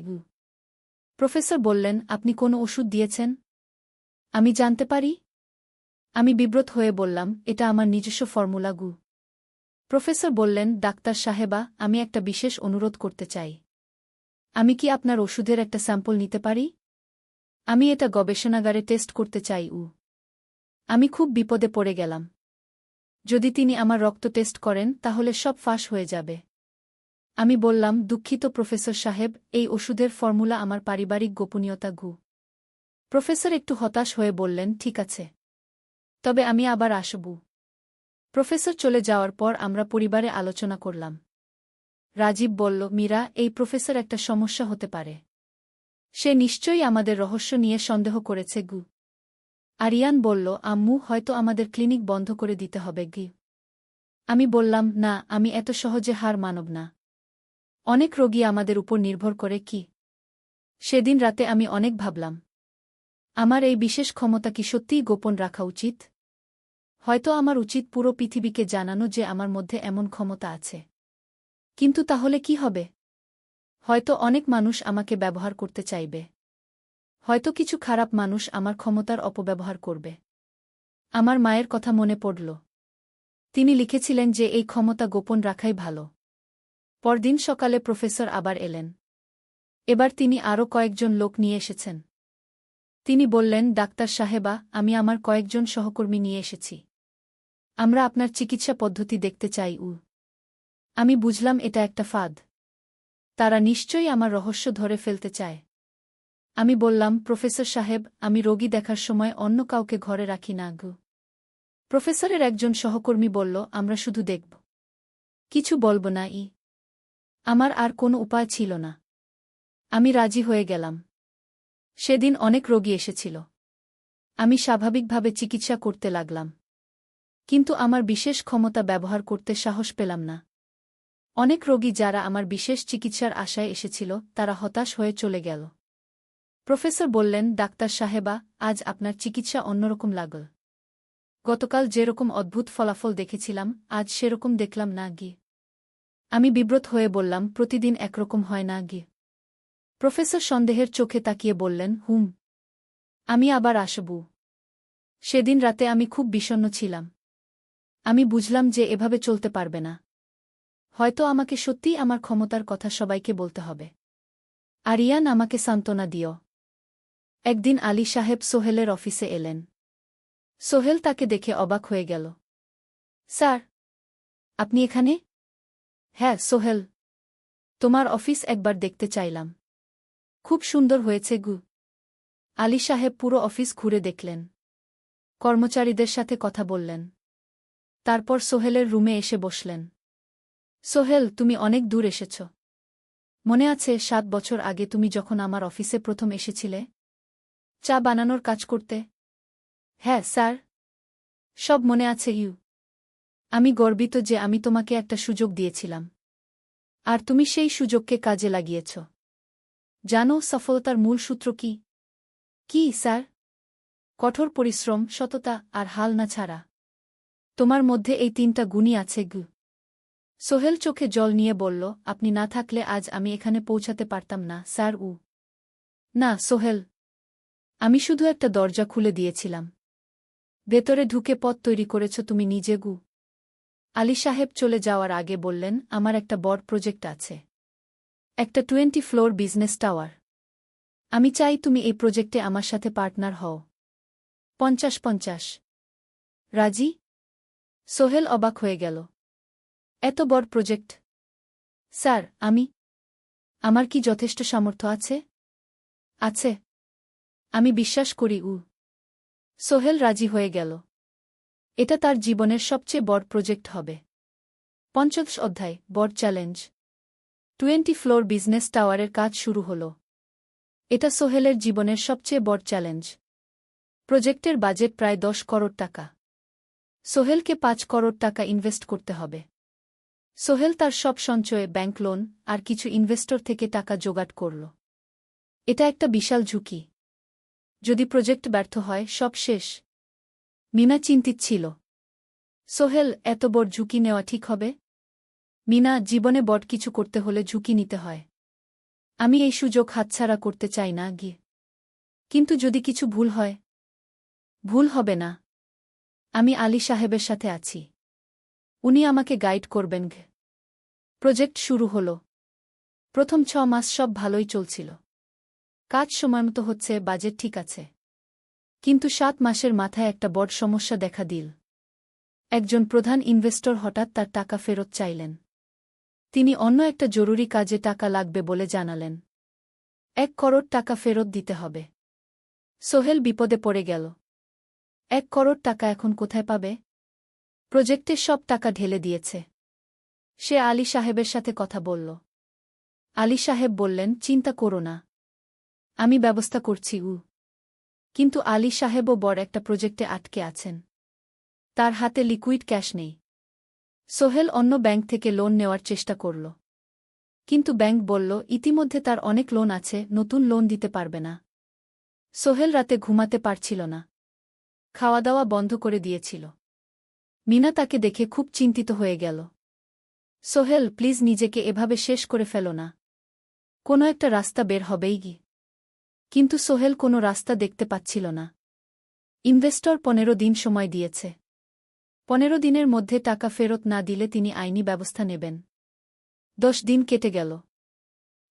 প্রফেসর বললেন, আপনি কোনো ওষুধ দিয়েছেন? আমি জানতে পারি? আমি বিব্রত হয়ে বললাম, এটা আমার নিজস্ব ফর্মুলা। প্রফেসর বললেন, ডাক্তার সাহেবা, আমি একটা বিশেষ অনুরোধ করতে চাই। আমি কি আপনার ওষুধের একটা স্যাম্পল নিতে পারি? আমি এটা গবেষণাগারে টেস্ট করতে চাই। আমি খুব বিপদে পড়ে গেলাম। যদি তিনি আমার রক্ত টেস্ট করেন তাহলে সব ফাঁস হয়ে যাবে। আমি বললাম, দুঃখিত প্রফেসর সাহেব, এই ওষুধের ফর্মুলা আমার পারিবারিক গোপনীয়তা। প্রফেসর একটু হতাশ হয়ে বললেন, ঠিক আছে, তবে আমি আবার আসব। প্রফেসর চলে যাওয়ার পর আমরা পরিবারে আলোচনা করলাম। রাজীব বলল, মীরা, এই প্রফেসর একটা সমস্যা হতে পারে। সে নিশ্চয়ই আমাদের রহস্য নিয়ে সন্দেহ করেছে। আরিয়ান বলল, আম্মু, হয়তো আমাদের ক্লিনিক বন্ধ করে দিতে হবে। আমি বললাম, না, আমি এত সহজে হার মানব না। অনেক রোগী আমাদের উপর নির্ভর করে। সেদিন রাতে আমি অনেক ভাবলাম, আমার এই বিশেষ ক্ষমতা কি সত্যিই গোপন রাখা উচিত? হয়তো আমার উচিত পুরো পৃথিবীকে জানানো যে আমার মধ্যে এমন ক্ষমতা আছে। কিন্তু তাহলে কি হবে? হয়তো অনেক মানুষ আমাকে ব্যবহার করতে চাইবে। হয়তো কিছু খারাপ মানুষ আমার ক্ষমতার অপব্যবহার করবে। আমার মায়ের কথা মনে পড়ল। তিনি লিখেছিলেন যে এই ক্ষমতা গোপন রাখাই ভালো। পরদিন সকালে প্রফেসর আবার এলেন। এবার তিনি আরও কয়েকজন লোক নিয়ে এসেছেন। তিনি বললেন, ডাক্তার সাহেবা, আমি আমার কয়েকজন সহকর্মী নিয়ে এসেছি। আমরা আপনার চিকিৎসা পদ্ধতি দেখতে চাই। আমি বুঝলাম এটা একটা ফাঁদ। তারা নিশ্চয়ই আমার রহস্য ধরে ফেলতে চায়। আমি বললাম, প্রফেসর সাহেব, আমি রোগী দেখার সময় অন্য কাউকে ঘরে রাখি না। প্রফেসরের একজন সহকর্মী বলল, আমরা শুধু দেখব, কিছু বলব না। আমার আর কোনো উপায় ছিল না। আমি রাজি হয়ে গেলাম। সেদিন অনেক রোগী এসেছিল। আমি স্বাভাবিকভাবে চিকিৎসা করতে লাগলাম, কিন্তু আমার বিশেষ ক্ষমতা ব্যবহার করতে সাহস পেলাম না। অনেক রোগী যারা আমার বিশেষ চিকিৎসার আশায় এসেছিল তারা হতাশ হয়ে চলে গেল। প্রফেসর বললেন, ডাক্তার সাহেবা, আজ আপনার চিকিৎসা অন্যরকম লাগল। গতকাল যেরকম অদ্ভুত ফলাফল দেখেছিলাম, আজ সেরকম দেখলাম না গি। আমি বিব্রত হয়ে বললাম, প্রতিদিন একরকম হয় না গি। প্রফেসর সন্দেহের চোখে তাকিয়ে বললেন, আমি আবার আসব। সেদিন রাতে আমি খুব বিষণ্ণ ছিলাম। আমি বুঝলাম যে এভাবে চলতে পারবে না। হয়তো আমাকে সত্যিই আমার ক্ষমতার কথা সবাইকে বলতে হবে। আরিয়ান, আমাকে সান্ত্বনা দিও। একদিন আলী সাহেব সোহেলের অফিসে এলেন। সোহেল তাকে দেখে অবাক হয়ে গেল। স্যার, আপনি এখানে? হ্যাঁ সোহেল, তোমার অফিস একবার দেখতে চাইলাম। খুব সুন্দর হয়েছে গু। আলী সাহেব পুরো অফিস ঘুরে দেখলেন, কর্মচারীদের সাথে কথা বললেন। তারপর সোহেলের রুমে এসে বসলেন। সোহেল, তুমি অনেক দূর এসেছ। মনে আছে 7 বছর আগে তুমি যখন আমার অফিসে প্রথম এসেছিলে চা বানানোর কাজ করতে? হ্যাঁ স্যার, সব মনে আছে ইউ। আমি গর্বিত যে আমি তোমাকে একটা সুযোগ দিয়েছিলাম, আর তুমি সেই সুযোগকে কাজে লাগিয়েছ। জানো সফলতার মূল সূত্র কি? কি স্যার? কঠোর পরিশ্রম, সততা আর হাল না ছাড়া। তোমার মধ্যে এই 3টা গুণই আছে গু। সোহেল চোখে জল নিয়ে বলল, আপনি না থাকলে আজ আমি এখানে পৌঁছাতে পারতাম না স্যার। না সোহেল, আমি শুধু একটা দরজা খুলে দিয়েছিলাম। ভেতরে ঢুকে পথ তৈরি করেছ তুমি নিজে গু। আলী সাহেব চলে যাওয়ার আগে বললেন, আমার একটা বড় প্রজেক্ট আছে, একটা 20 ফ্লোর বিজনেস টাওয়ার। আমি চাই তুমি এই প্রজেক্টে আমার সাথে পার্টনার হও। 50-50। রাজি? সোহেল অবাক হয়ে গেল। এত বড় প্রজেক্ট? স্যার, আমার কি যথেষ্ট সামর্থ্য আছে? আছে, আমি বিশ্বাস করি। সোহেল রাজি হয়ে গেল। এটা তার জীবনের সবচেয়ে বড় প্রজেক্ট হবে। 50 অধ্যায়, বড় চ্যালেঞ্জ। 20 ফ্লোর বিজনেস টাওয়ারের কাজ শুরু হল। এটা সোহেলের জীবনের সবচেয়ে বড় চ্যালেঞ্জ। প্রজেক্টের বাজেট প্রায় 10 করোড় টাকা। সোহেলকে 5 করোড় টাকা ইনভেস্ট করতে হবে। সোহেল তার সব সঞ্চয়ে, ব্যাংক লোন আর কিছু ইনভেস্টর থেকে টাকা জোগাড় করল। এটা একটা বিশাল ঝুঁকি। যদি প্রজেক্ট ব্যর্থ হয়, সব শেষ। মিনা চিন্তিত ছিল। সোহেল, এত বড় ঝুঁকি নেওয়া ঠিক হবে? মিনা, জীবনে বড় কিছু করতে হলে ঝুঁকি নিতে হয়। আমি এই সুযোগ হাতছাড়া করতে চাই না গিয়ে। কিন্তু যদি কিছু ভুল হয়? ভুল হবে না। আমি আলী সাহেবের সাথে আছি, উনি আমাকে গাইড করবেন। প্রজেক্ট শুরু হল। প্রথম 6 মাস সব ভালোই চলছিল। কাজ সময়মতো হচ্ছে, বাজেট ঠিক আছে। কিন্তু 7 মাসের মাথায় একটা বড় সমস্যা দেখা দিল। একজন প্রধান ইনভেস্টর হঠাৎ তার টাকা ফেরত চাইলেন। তিনি অন্য একটা জরুরি কাজে টাকা লাগবে বলে জানালেন। 1 করোড় টাকা ফেরত দিতে হবে। সোহেল বিপদে পড়ে গেল। 1 করোড় টাকা এখন কোথায় পাবে? প্রজেক্টে সব টাকা ঢেলে দিয়েছে। সে আলী সাহেবের সাথে কথা বলল। আলী সাহেব বললেন, চিন্তা করো না, আমি ব্যবস্থা করছি। কিন্তু আলী সাহেবও বড় একটা প্রজেক্টে আটকে আছেন। তার হাতে লিকুইড ক্যাশ নেই। সোহেল অন্য ব্যাংক থেকে লোন নেওয়ার চেষ্টা করল। কিন্তু ব্যাংক বলল, ইতিমধ্যে তার অনেক লোন আছে, নতুন লোন দিতে পারবে না। সোহেল রাতে ঘুমাতে পারছিল না। খাওয়া দাওয়া বন্ধ করে দিয়েছিল। মিনা তাকে দেখে খুব চিন্তিত হয়ে গেল। সোহেল, প্লিজ নিজেকে এভাবে শেষ করে ফেলো না। কোনো একটা রাস্তা বের হবেই গি। কিন্তু সোহেল কোনো রাস্তা দেখতে পাচ্ছিল না। ইনভেস্টর 15 দিন সময় দিয়েছে। 15 দিনের মধ্যে টাকা ফেরত না দিলে তিনি আইনি ব্যবস্থা নেবেন। 10 দিন কেটে গেল।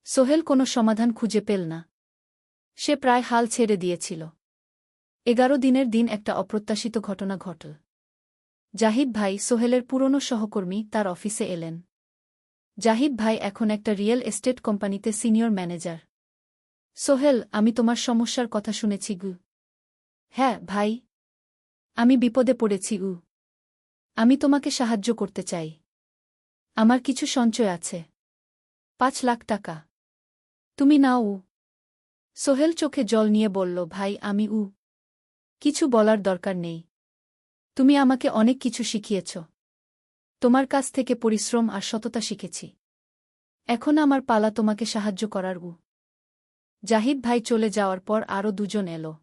সোহেল কোনো সমাধান খুঁজে পেল না। সে প্রায় হাল ছেড়ে দিয়েছিল। 11 দিনের দিন একটা অপ্রত্যাশিত ঘটনা ঘটল। জাহিদ ভাই, সোহেলের পুরনো সহকর্মী, তার অফিসে এলেন। জাহিদ ভাই এখন একটা রিয়েল এস্টেট কোম্পানিতে সিনিয়র ম্যানেজার। সোহেল, আমি তোমার সমস্যার কথা শুনেছি গু। হ্যাঁ ভাই, আমি বিপদে পড়েছি। আমি তোমাকে সাহায্য করতে চাই। আমার কিছু সঞ্চয় আছে, 5 লাখ টাকা। তুমি নাও। সোহেল চোখে জল নিয়ে বলল, ভাই আমি কিছু বলার দরকার নেই। তুমি আমাকে অনেক কিছু শিখিয়েছ। তোমার কাছ থেকে পরিশ্রম আর সততা শিখেছি। এখন আমার পালা তোমাকে সাহায্য করার। জাহিদ ভাই চলে যাওয়ার পর আরও দুজন এলো।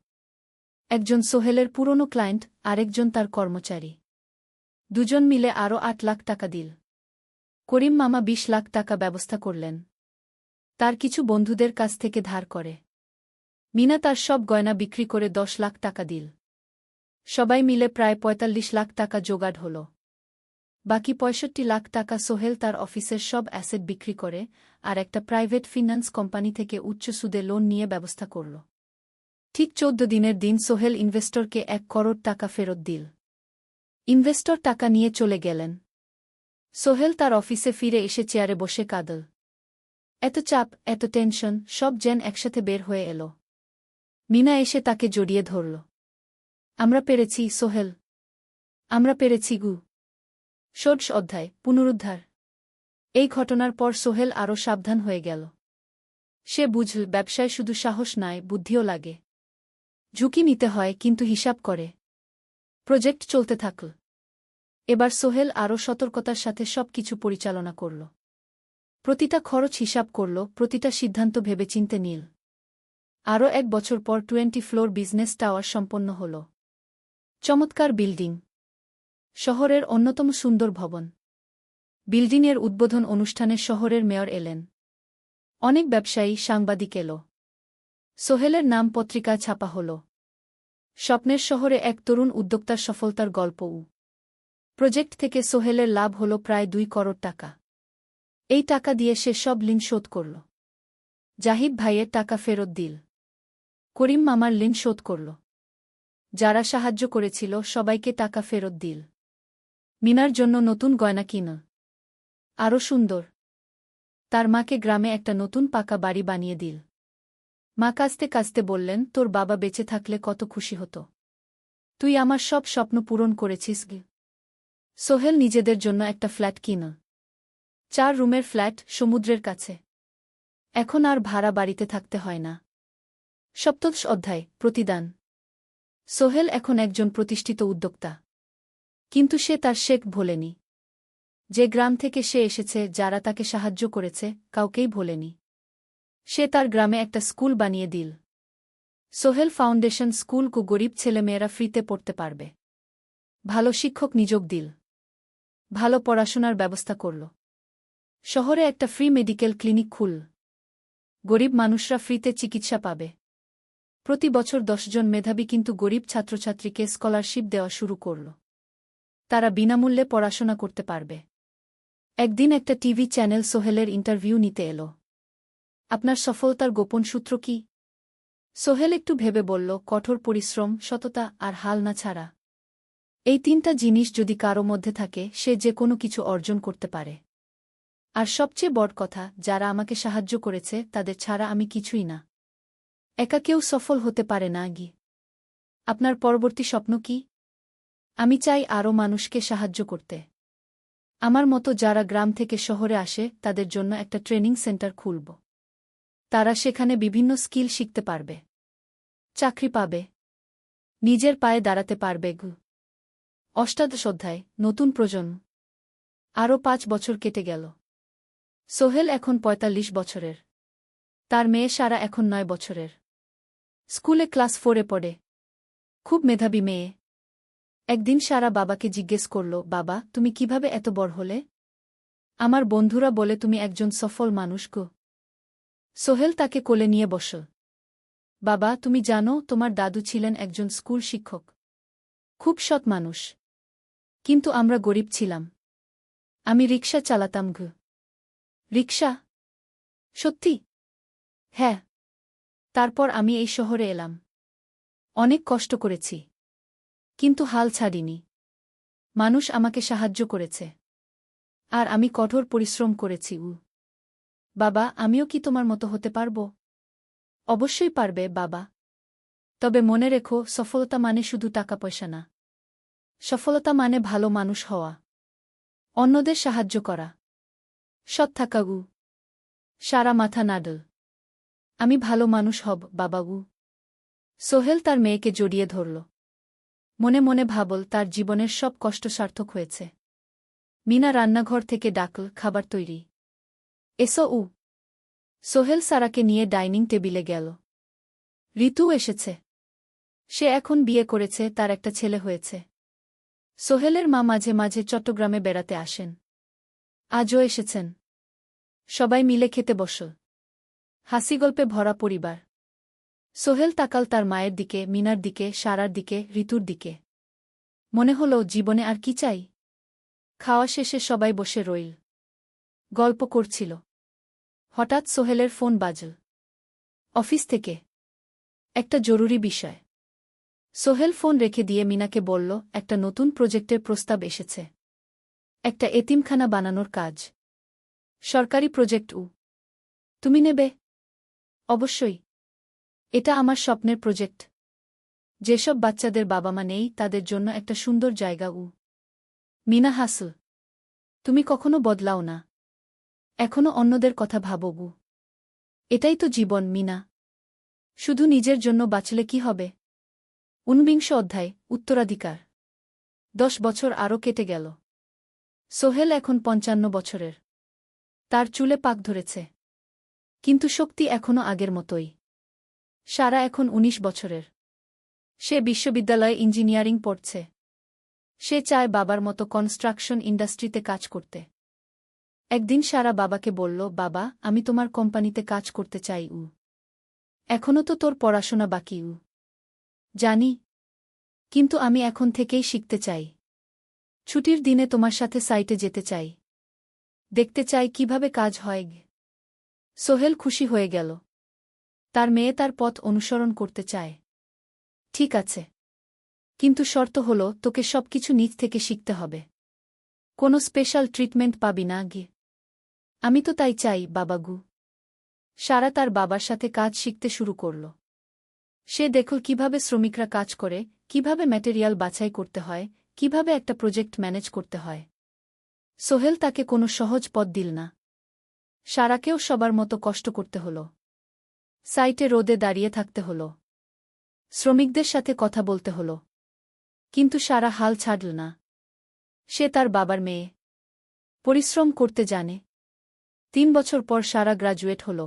একজন সোহেলের পুরনো ক্লায়েন্ট, আরেকজন তার কর্মচারী। দুজন মিলে আরও ৮ লাখ টাকা দিল। করিম মামা ২০ লাখ টাকা ব্যবস্থা করলেন। তার কিছু বন্ধুদের কাছ থেকে ধার করে। মিনা তার সব গয়না বিক্রি করে ১০ লাখ টাকা দিল। সবাই মিলে প্রায় ৪৫ লাখ টাকা জোগাড় হল। বাকি ৬৫ লাখ টাকা সোহেল তার অফিসের সব অ্যাসেট বিক্রি করে আর একটা প্রাইভেট ফিন্যান্স কোম্পানি থেকে উচ্চ সুদে লোন নিয়ে ব্যবস্থা করল। ঠিক ১৪ দিনের দিন সোহেল ইনভেস্টরকে ১ করোড় টাকা ফেরত দিল। ইনভেস্টর টাকা নিয়ে চলে গেলেন। সোহেল তার অফিসে ফিরে এসে চেয়ারে বসে কাঁদল। এত চাপ, এত টেনশন, সব যেন একসাথে বের হয়ে এল। মিনা এসে তাকে জড়িয়ে ধরল। আমরা পেরেছি সোহেল, আমরা পেরেছি গু। ষোড়শ অধ্যায়, পুনরুদ্ধার। এই ঘটনার পর সোহেল আরও সাবধান হয়ে গেল। সে বুঝল ব্যবসায় শুধু সাহস নয়, বুদ্ধিও লাগে। ঝুঁকি নিতে হয়, কিন্তু হিসাব করে। প্রজেক্ট চলতে থাকল। এবার সোহেল আরও সতর্কতার সাথে সবকিছু পরিচালনা করল। প্রতিটা খরচ হিসাব করল, প্রতিটা সিদ্ধান্ত ভেবেচিন্তে নিল। আরও ১ বছর পর 20 ফ্লোর বিজনেস টাওয়ার সম্পন্ন হল। চমৎকার বিল্ডিং, শহরের অন্যতম সুন্দর ভবন। বিল্ডিংয়ের উদ্বোধন অনুষ্ঠানে শহরের মেয়র এলেন। অনেক ব্যবসায়ী, সাংবাদিক এল। সোহেলের নাম পত্রিকায় ছাপা হল। স্বপ্নের শহরে এক তরুণ উদ্যোক্তার সফলতার গল্প। প্রজেক্ট থেকে সোহেলের লাভ হল প্রায় ২ করোড় টাকা। এই টাকা দিয়ে সে সব ঋণ শোধ করল। জাহিদ ভাইয়ের টাকা ফেরত দিল। করিম মামার ঋণ শোধ করল। যারা সাহায্য করেছিল সবাইকে টাকা ফেরত দিল। মিনার জন্য নতুন গয়না কিনল, আরও সুন্দর। তার মাকে গ্রামে একটা নতুন পাকা বাড়ি বানিয়ে দিল। মা কাঁদতে কাঁদতে বললেন, তোর বাবা বেঁচে থাকলে কত খুশি হতো। তুই আমার সব স্বপ্ন পূরণ করেছিস গে। সোহেল নিজেদের জন্য একটা ফ্ল্যাট কিনল। ৪ রুমের ফ্ল্যাট, সমুদ্রের কাছে। এখন আর ভাড়া বাড়িতে থাকতে হয় না। সপ্তদশ অধ্যায়, প্রতিদান। সোহেল এখন একজন প্রতিষ্ঠিত উদ্যোক্তা। কিন্তু সে তার শেখ ভোলেনি। যে গ্রাম থেকে সে এসেছে, যারা তাকে সাহায্য করেছে, কাউকেই ভোলেনি। সে তার গ্রামে একটা স্কুল বানিয়ে দিল। সোহেল ফাউন্ডেশন স্কুল কো গরিব ছেলেমেয়েরা ফ্রিতে পড়তে পারবে। ভালো শিক্ষক নিযোগ দিল। ভালো পড়াশোনার ব্যবস্থা করল। শহরে একটা ফ্রি মেডিকেল ক্লিনিক খুলল। গরিব মানুষরা ফ্রিতে চিকিৎসা পাবে। প্রতি বছর ১০ জন মেধাবী কিন্তু গরিব ছাত্রছাত্রীকে স্কলারশিপ দেওয়া শুরু করল। তারা বিনামূল্যে পড়াশোনা করতে পারবে। একদিন একটা টিভি চ্যানেল সোহেলের ইন্টারভিউ নিতে এল। আপনার সফলতার গোপন সূত্র কি? সোহেল একটু ভেবে বলল, কঠোর পরিশ্রম, সততা আর হাল না ছাড়া। এই ৩টা জিনিস যদি কারো মধ্যে থাকে, সে যে কোনো কিছু অর্জন করতে পারে। আর সবচেয়ে বড় কথা, যারা আমাকে সাহায্য করেছে তাদের ছাড়া আমি কিছুই না। একা কেউ সফল হতে পারে না গি। আপনার পরবর্তী স্বপ্ন কি? আমি চাই আরও মানুষকে সাহায্য করতে। আমার মতো যারা গ্রাম থেকে শহরে আসে তাদের জন্য একটা ট্রেনিং সেন্টার খুলব। তারা সেখানে বিভিন্ন স্কিল শিখতে পারবে, চাকরি পাবে, নিজের পায়ে দাঁড়াতে পারবে। অষ্টাদশ অধ্যায়, নতুন প্রজন্ম। আরও ৫ বছর কেটে গেল। সোহেল এখন ৪৫ বছরের। তার মেয়ে সারা এখন ৯ বছরের। স্কুলে ক্লাস 4-এ পড়ে। খুব মেধাবী মেয়ে। একদিন সারা বাবাকে জিজ্ঞেস করল, বাবা, তুমি কিভাবে এত বড় হলে? আমার বন্ধুরা বলে তুমি একজন সফল মানুষ গো। সোহেল তাকে কোলে নিয়ে বসল। বাবা, তুমি জানো, তোমার দাদু ছিলেন একজন স্কুল শিক্ষক। খুব সৎ মানুষ। কিন্তু আমরা গরিব ছিলাম। আমি রিকশা চালাতাম গো। রিকশা? সত্যি? হ্যাঁ। তারপর আমি এই শহরে এলাম। অনেক কষ্ট করেছি, কিন্তু হাল ছাড়িনি। মানুষ আমাকে সাহায্য করেছে, আর আমি কঠোর পরিশ্রম করেছি। বাবা, আমিও কি তোমার মতো হতে পারব? অবশ্যই পারবে বাবা। তবে মনে রেখো, সফলতা মানে শুধু টাকা পয়সা না। সফলতা মানে ভালো মানুষ হওয়া, অন্যদের সাহায্য করা, সৎ থাকা। সারা মাথা নাড়ল। আমি ভালো মানুষ হব বাবা। সোহেল তার মেয়েকে জড়িয়ে ধরল। মনে মনে ভাবল, তার জীবনের সব কষ্ট সার্থক হয়েছে। মিনা রান্নাঘর থেকে ডাকল, খাবার তৈরি। এসো। সোহেল সারাকে নিয়ে ডাইনিং টেবিলে গেল। ঋতু এসেছে। সে এখন বিয়ে করেছে, তার একটা ছেলে হয়েছে। সোহেলের মা মাঝে মাঝে চট্টগ্রামে বেড়াতে আসেন। আজও এসেছেন। সবাই মিলে খেতে বসল। হাসিগল্পে ভরা পরিবার। সোহেল তাকাল তার মায়ের দিকে, মিনার দিকে, সারার দিকে, ঋতুর দিকে। মনে হল জীবনে আর কি চাই। খাওয়া শেষে সবাই বসে রইল। গল্প করছিল। হঠাৎ সোহেলের ফোন বাজল। অফিস থেকে। একটা জরুরি বিষয়। সোহেল ফোন রেখে দিয়ে মিনাকে বলল, একটা নতুন প্রজেক্টের প্রস্তাব এসেছে। একটা এতিমখানা বানানোর কাজ। সরকারি প্রজেক্ট। তুমি নেবে? অবশ্যই। এটা আমার স্বপ্নের প্রজেক্ট। যেসব বাচ্চাদের বাবা মা নেই তাদের জন্য একটা সুন্দর জায়গা। মিনা হাসল। তুমি কখনো বদলাও না। এখনো অন্যদের কথা ভাবো। এটাই তো জীবন মিনা। শুধু নিজের জন্য বাঁচলে কি হবে? 49 অধ্যায়, উত্তরাধিকার। 10 বছর আরও কেটে গেল। সোহেল এখন 55 বছরের। তার চুলে পাক ধরেছে। কিন্তু শক্তি এখনও আগের মতোই। সারা এখন 19 বছরের। সে বিশ্ববিদ্যালয়ে ইঞ্জিনিয়ারিং পড়ছে। সে চায় বাবার মতো কনস্ট্রাকশন ইন্ডাস্ট্রিতে কাজ করতে। একদিন সারা বাবাকে বলল, বাবা, আমি তোমার কোম্পানিতে কাজ করতে চাই। এখনও তো তোর পড়াশোনা বাকি। জানি। কিন্তু আমি এখন থেকেই শিখতে চাই। ছুটির দিনে তোমার সাথে সাইটে যেতে চাই। দেখতে চাই কিভাবে কাজ হয়। সোহেল খুশি হয়ে গেল। তার মেয়ে তার পথ অনুসরণ করতে চায়। ঠিক আছে। কিন্তু শর্ত হল, তোকে সবকিছু নিজ থেকে শিখতে হবে। কোনো স্পেশাল ট্রিটমেন্ট পাবি না। আমি তো তাই চাই, বাবাগু। সারা তার বাবার সাথে কাজ শিখতে শুরু করল। সে দেখল কিভাবে শ্রমিকরা কাজ করে, কিভাবে ম্যাটেরিয়াল বাছাই করতে হয়, কিভাবে একটা প্রজেক্ট ম্যানেজ করতে হয়। সোহেল তাকে কোনো সহজ পথ দিল না। সারাকেও সবার মতো কষ্ট করতে হল। সাইটে রোদে দাঁড়িয়ে থাকতে হল। শ্রমিকদের সাথে কথা বলতে হল। কিন্তু সারা হাল ছাড়ল না। সে তার বাবার মেয়ে। পরিশ্রম করতে জানে। 3 বছর পর সারা গ্রাজুয়েট হল।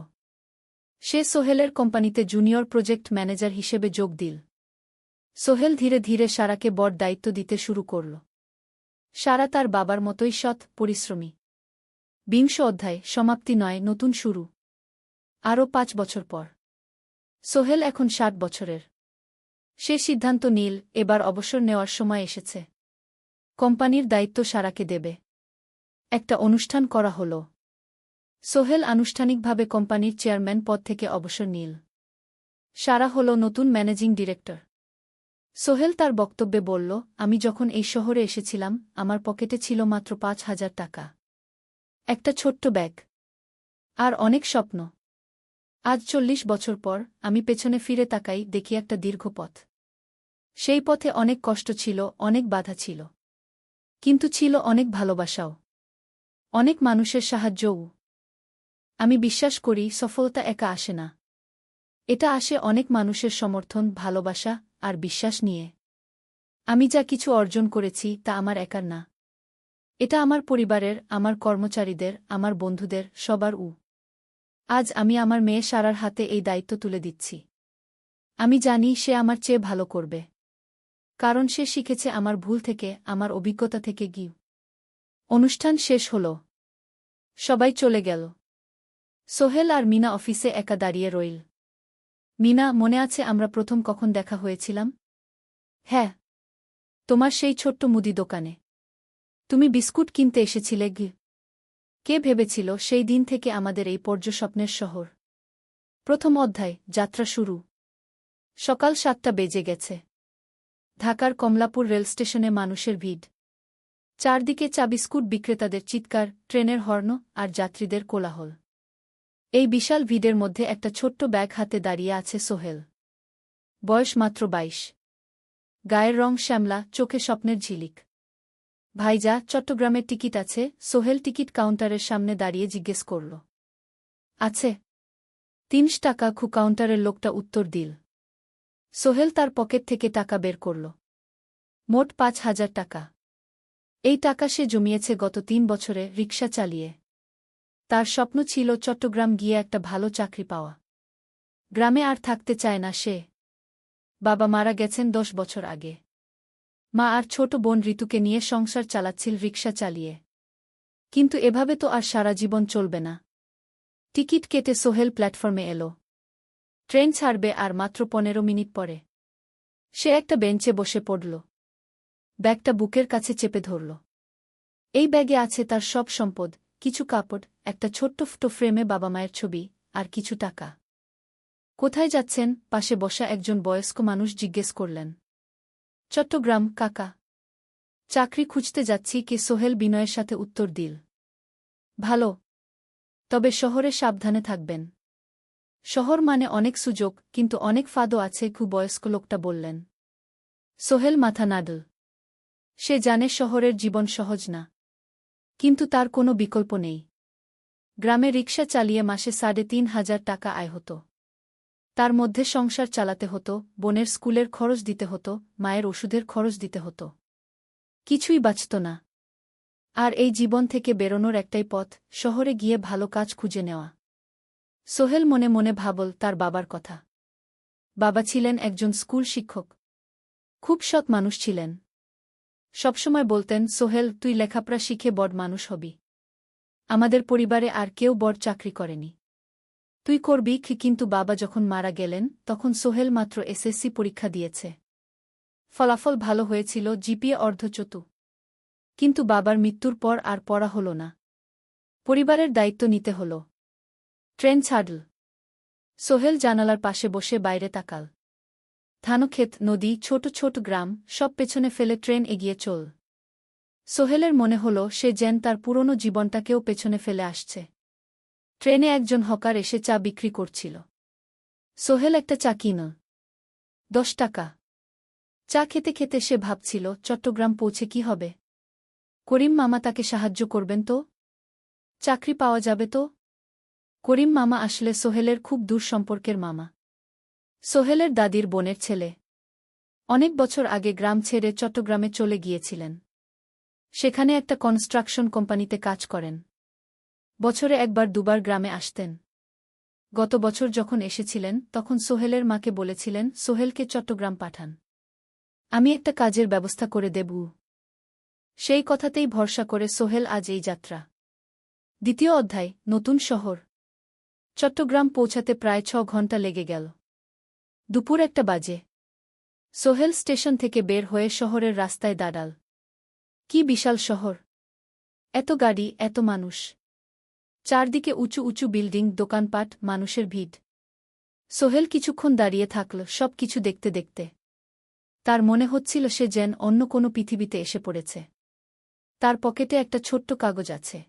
সে সোহেলের কোম্পানিতে জুনিয়র প্রজেক্ট ম্যানেজার হিসেবে যোগ দিল। সোহেল ধীরে ধীরে সারাকে বড় দায়িত্ব দিতে শুরু করল। সারা তার বাবার মতোই সৎ, পরিশ্রমী। 20 অধ্যায়, সমাপ্তি নয়, নতুন শুরু। আরও 5 বছর পর। সোহেল এখন 60 বছরের। সে সিদ্ধান্ত নিল, এবার অবসর নেওয়ার সময় এসেছে। কোম্পানির দায়িত্ব সারাকে দেবে। একটা অনুষ্ঠান করা হল। সোহেল আনুষ্ঠানিকভাবে কোম্পানির চেয়ারম্যান পদ থেকে অবসর নিল। সারা হল নতুন ম্যানেজিং ডিরেক্টর। সোহেল তার বক্তব্যে বলল, আমি যখন এই শহরে এসেছিলাম আমার পকেটে ছিল মাত্র 5,000 টাকা। একটা ছোট্ট ব্যাগ। আর অনেক স্বপ্ন। আজ 40 বছর পর আমি পেছনে ফিরে তাকাই, দেখি একটা দীর্ঘ পথ। সেই পথে অনেক কষ্ট ছিল, অনেক বাধা ছিল। কিন্তু ছিল অনেক ভালোবাসাও। অনেক মানুষের সাহায্যও। আমি বিশ্বাস করি সফলতা একা আসে না। এটা আসে অনেক মানুষের সমর্থন, ভালোবাসা আর বিশ্বাস নিয়ে। আমি যা কিছু অর্জন করেছি তা আমার একার না। এটা আমার পরিবারের, আমার কর্মচারীদের, আমার বন্ধুদের, সবার। আজ আমি আমার মেয়ে সারার হাতে এই দায়িত্ব তুলে দিচ্ছি। আমি জানি সে আমার চেয়ে ভালো করবে। কারণ সে শিখেছে আমার ভুল থেকে, আমার অভিজ্ঞতা থেকে। অনুষ্ঠান শেষ হল। সবাই চলে গেল। সোহেল আর মিনা অফিসে একা দাঁড়িয়ে রইল। মিনা, মনে আছে আমরা প্রথম কখন দেখা হয়েছিলাম? হ্যাঁ। তোমার সেই ছোট্ট মুদি দোকানে। তুমি বিস্কুট কিনতে এসেছিলে। কে ভেবেছিল সেই দিন থেকে আমাদের এই পর্যস্বপ্নের শহর। প্রথম অধ্যায়, যাত্রা শুরু। সকাল 7টা বেজে গেছে। ঢাকার কমলাপুর রেলস্টেশনে মানুষের ভিড়। চারদিকে চা বিস্কুট বিক্রেতাদের চিৎকার, ট্রেনের হর্ন আর যাত্রীদের কোলাহল। এই বিশাল ভিড়ের মধ্যে একটা ছোট্ট ব্যাগ হাতে দাঁড়িয়ে আছে সোহেল। বয়স মাত্র 22। গায়ের রং শ্যামলা, চোখে স্বপ্নের ঝিলিক। ভাইজা, চট্টগ্রামের টিকিট আছে? সোহেল টিকিট কাউন্টারের সামনে দাঁড়িয়ে জিজ্ঞেস করল। আছে। 3 টাকা। কাউন্টারের লোকটা উত্তর দিল। সোহেল তার পকেট থেকে টাকা বের করল। মোট 5,000 টাকা। এই টাকা সে জমিয়েছে গত 3 বছরে রিকশা চালিয়ে। তার স্বপ্ন ছিল চট্টগ্রাম গিয়ে একটা ভালো চাকরি পাওয়া। গ্রামে আর থাকতে চায় না সে। বাবা মারা গেছেন 10 বছর আগে। মা আর ছোট বোন ঋতুকে নিয়ে সংসার চালাচ্ছিল রিকশা চালিয়ে। কিন্তু এভাবে তো আর সারা জীবন চলবে না। টিকিট কেটে সোহেল প্ল্যাটফর্মে এলো। ট্রেন ছাড়বে আর মাত্র 15 মিনিট পরে। সে একটা বেঞ্চে বসে পড়ল। ব্যাগটা বুকের কাছে চেপে ধরল। এই ব্যাগে আছে তার সব সম্পদ, কিছু কাপড়, একটা ছোট্ট ফটো ফ্রেমে বাবা মায়ের ছবি, আর কিছু টাকা। কোথায় যাচ্ছেন? পাশে বসা একজন বয়স্ক মানুষ জিজ্ঞেস করলেন। চট্টগ্রাম কাকা। চাকরি খুঁজতে যাচ্ছি কে সোহেল বিনয়ের সাথে উত্তর দিল। ভালো। তবে শহরে সাবধানে থাকবেন। শহর মানে অনেক সুযোগ, কিন্তু অনেক ফাঁদও আছে, খুব বয়স্ক লোকটা বললেন। সোহেল মাথা নাড়ল। সে জানে শহরের জীবন সহজ না। কিন্তু তার কোনো বিকল্প নেই। গ্রামে রিকশা চালিয়ে মাসে ৩,৫০০ টাকা আয় হতো। তার মধ্যে সংসার চালাতে হতো, বোনের স্কুলের খরচ দিতে হতো, মায়ের ওষুধের খরচ দিতে হতো। কিছুই বাঁচত না। আর এই জীবন থেকে বেরোনোর একটাই পথ, শহরে গিয়ে ভালো কাজ খুঁজে নেওয়া। সোহেল মনে মনে ভাবল তার বাবার কথা। বাবা ছিলেন একজন স্কুল শিক্ষক। খুব সৎ মানুষ ছিলেন। সবসময় বলতেন, সোহেল, তুই লেখাপড়া শিখে বড় মানুষ হবি। আমাদের পরিবারে আর কেউ বড় চাকরি করেনি। তুই করবি। কিন্তু বাবা যখন মারা গেলেন তখন সোহেল মাত্র এসএসসি পরীক্ষা দিয়েছে। ফলাফল ভালো হয়েছিল, জিপিএ অর্ধচতু। কিন্তু বাবার মৃত্যুর পর আর পড়া হল না। পরিবারের দায়িত্ব নিতে হল। ট্রেন ছাড়ল। সোহেল জানালার পাশে বসে বাইরে তাকাল। ধানক্ষেত, নদী, ছোট ছোট গ্রাম, সব পেছনে ফেলে ট্রেন এগিয়ে চল। সোহেলের মনে হল সে যেন তার পুরনো জীবনটাকেও পেছনে ফেলে আসছে। ট্রেনে একজন হকার এসে চা বিক্রি করছিল। সোহেল একটা চা কিনল। 10 টাকা। চা খেতে খেতে সে ভাবছিল, চট্টগ্রাম পৌঁছে কি হবে? করিম মামা তাকে সাহায্য করবেন তো? চাকরি পাওয়া যাবে তো? করিম মামা আসলে সোহেলের খুব দূর সম্পর্কের মামা। সোহেলের দাদির বোনের ছেলে। অনেক বছর আগে গ্রাম ছেড়ে চট্টগ্রামে চলে গিয়েছিলেন। সেখানে একটা কনস্ট্রাকশন কোম্পানিতে কাজ করেন। বছরে একবার দুবার গ্রামে আসতেন। গত বছর যখন এসেছিলেন তখন সোহেলের মাকে বলেছিলেন, সোহেলকে চট্টগ্রাম পাঠান। আমি একটা কাজের ব্যবস্থা করে দেব। সেই কথাতেই ভরসা করে সোহেল আজ এই যাত্রা। দ্বিতীয় অধ্যায়, নতুন শহর। চট্টগ্রাম পৌঁছাতে প্রায় 6 ঘণ্টা লেগে গেল। দুপুর 1টা বাজে। সোহেল স্টেশন থেকে বের হয়ে শহরের রাস্তায় দাঁড়াল। কি বিশাল শহর! এত গাড়ি, এত মানুষ। চারদিকে উঁচু উঁচু বিল্ডিং, দোকানপাট, মানুষের ভিড়। সোহেল কিছুক্ষণ দাঁড়িয়ে থাকল সব কিছু দেখতে দেখতে। তার মনে হচ্ছিল সে যেন অন্য কোনো পৃথিবীতে এসে পড়েছে। তার পকেটে একটা ছোট্ট কাগজ আছে।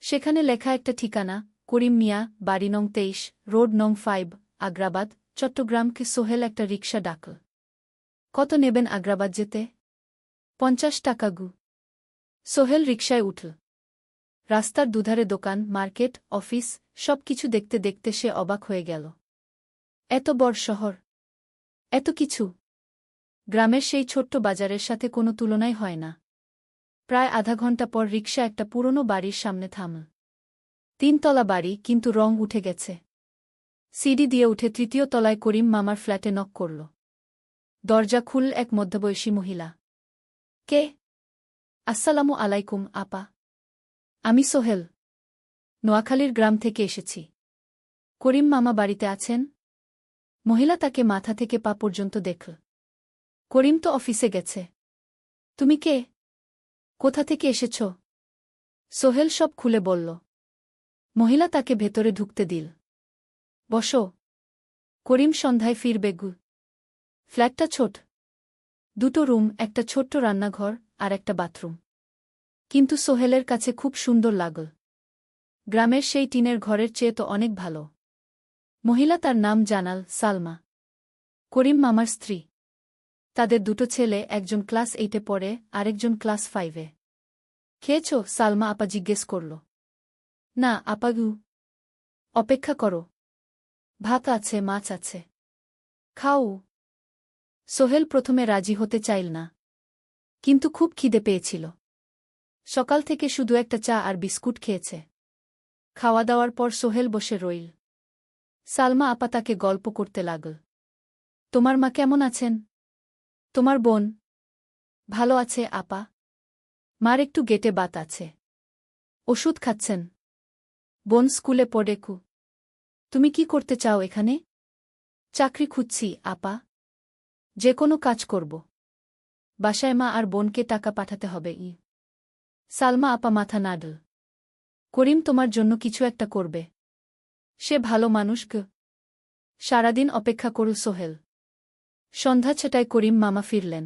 সেখানে লেখা একটা ঠিকানা, করিম মিয়া, বাড়ি নং 23, রোড নং 5, আগ্রাবাদ, চট্টগ্রামকে। সোহেল একটা রিকশা ডাকল। কত নেবেন আগ্রাবাদ যেতে? 50 টাকা গু। সোহেল রিকশায় উঠল। রাস্তার দুধারে দোকান, মার্কেট, অফিস, সব কিছু দেখতে দেখতে সে অবাক হয়ে গেল। এত বড় শহর! এত কিছু! গ্রামের সেই ছোট্ট বাজারের সাথে কোনো তুলনাই হয় না। প্রায় আধা ঘণ্টা পর রিকশা একটা পুরনো বাড়ির সামনে থামল। 3 তলা বাড়ি, কিন্তু রং উঠে গেছে। সিঁড়ি দিয়ে উঠে 3য় তলায় করিম মামার ফ্ল্যাটে নক করল। দরজা খুলল এক মধ্যবয়সী মহিলা। কে? আসসালামু আলাইকুম আপা। আমি সোহেল। নোয়াখালীর গ্রাম থেকে এসেছি। করিম মামা বাড়িতে আছেন? মহিলা তাকে মাথা থেকে পা পর্যন্ত দেখল। করিম তো অফিসে গেছে। তুমি কে? কোথা থেকে এসেছ? সোহেল সব খুলে বলল। মহিলা তাকে ভেতরে ঢুকতে দিল। বসো। করিম সন্ধ্যায় ফিরবে গু। ফ্ল্যাটটা ছোট। 2টো রুম, একটা ছোট্ট রান্নাঘর, আর একটা বাথরুম। কিন্তু সোহেলের কাছে খুব সুন্দর লাগল। গ্রামের সেই টিনের ঘরের চেয়ে তো অনেক ভালো। মহিলা তার নাম জানাল, সালমা। করিম মামার স্ত্রী। তাদের 2টো ছেলে, একজন ক্লাস 8-এ পড়ে, আরেকজন ক্লাস 5-এ। খেয়েছ? সালমা আপা জিজ্ঞেস করল। না আপা গু। অপেক্ষা করো। ভাত আছে, মাছ আছে। খাও। সোহেল প্রথমে রাজি হতে চাইল না। কিন্তু খুব খিদে পেয়েছিল। সকাল থেকে শুধু একটা চা আর বিস্কুট খেয়েছে। খাওয়া দাওয়ার পর সোহেল বসে রইল। সালমা আপা তাকে গল্প করতে লাগল। তোমার মা কেমন আছেন? তোমার বোন? ভালো আছে আপা। মার একটু গেটে বাত আছে। ওষুধ খাচ্ছেন। বোন স্কুলে পড়ে কু। তুমি কি করতে চাও এখানে? চাকরি খুঁজছি আপা। যে কোনো কাজ করব। বাসায় মা আর বোনকে টাকা পাঠাতে হবে। সালমা আপা মাথা নাড়ল। করিম তোমার জন্য কিছু একটা করবে। সে ভালো মানুষ গ। সারাদিন অপেক্ষা করু সোহেল। সন্ধ্যা ছটায় করিম মামা ফিরলেন।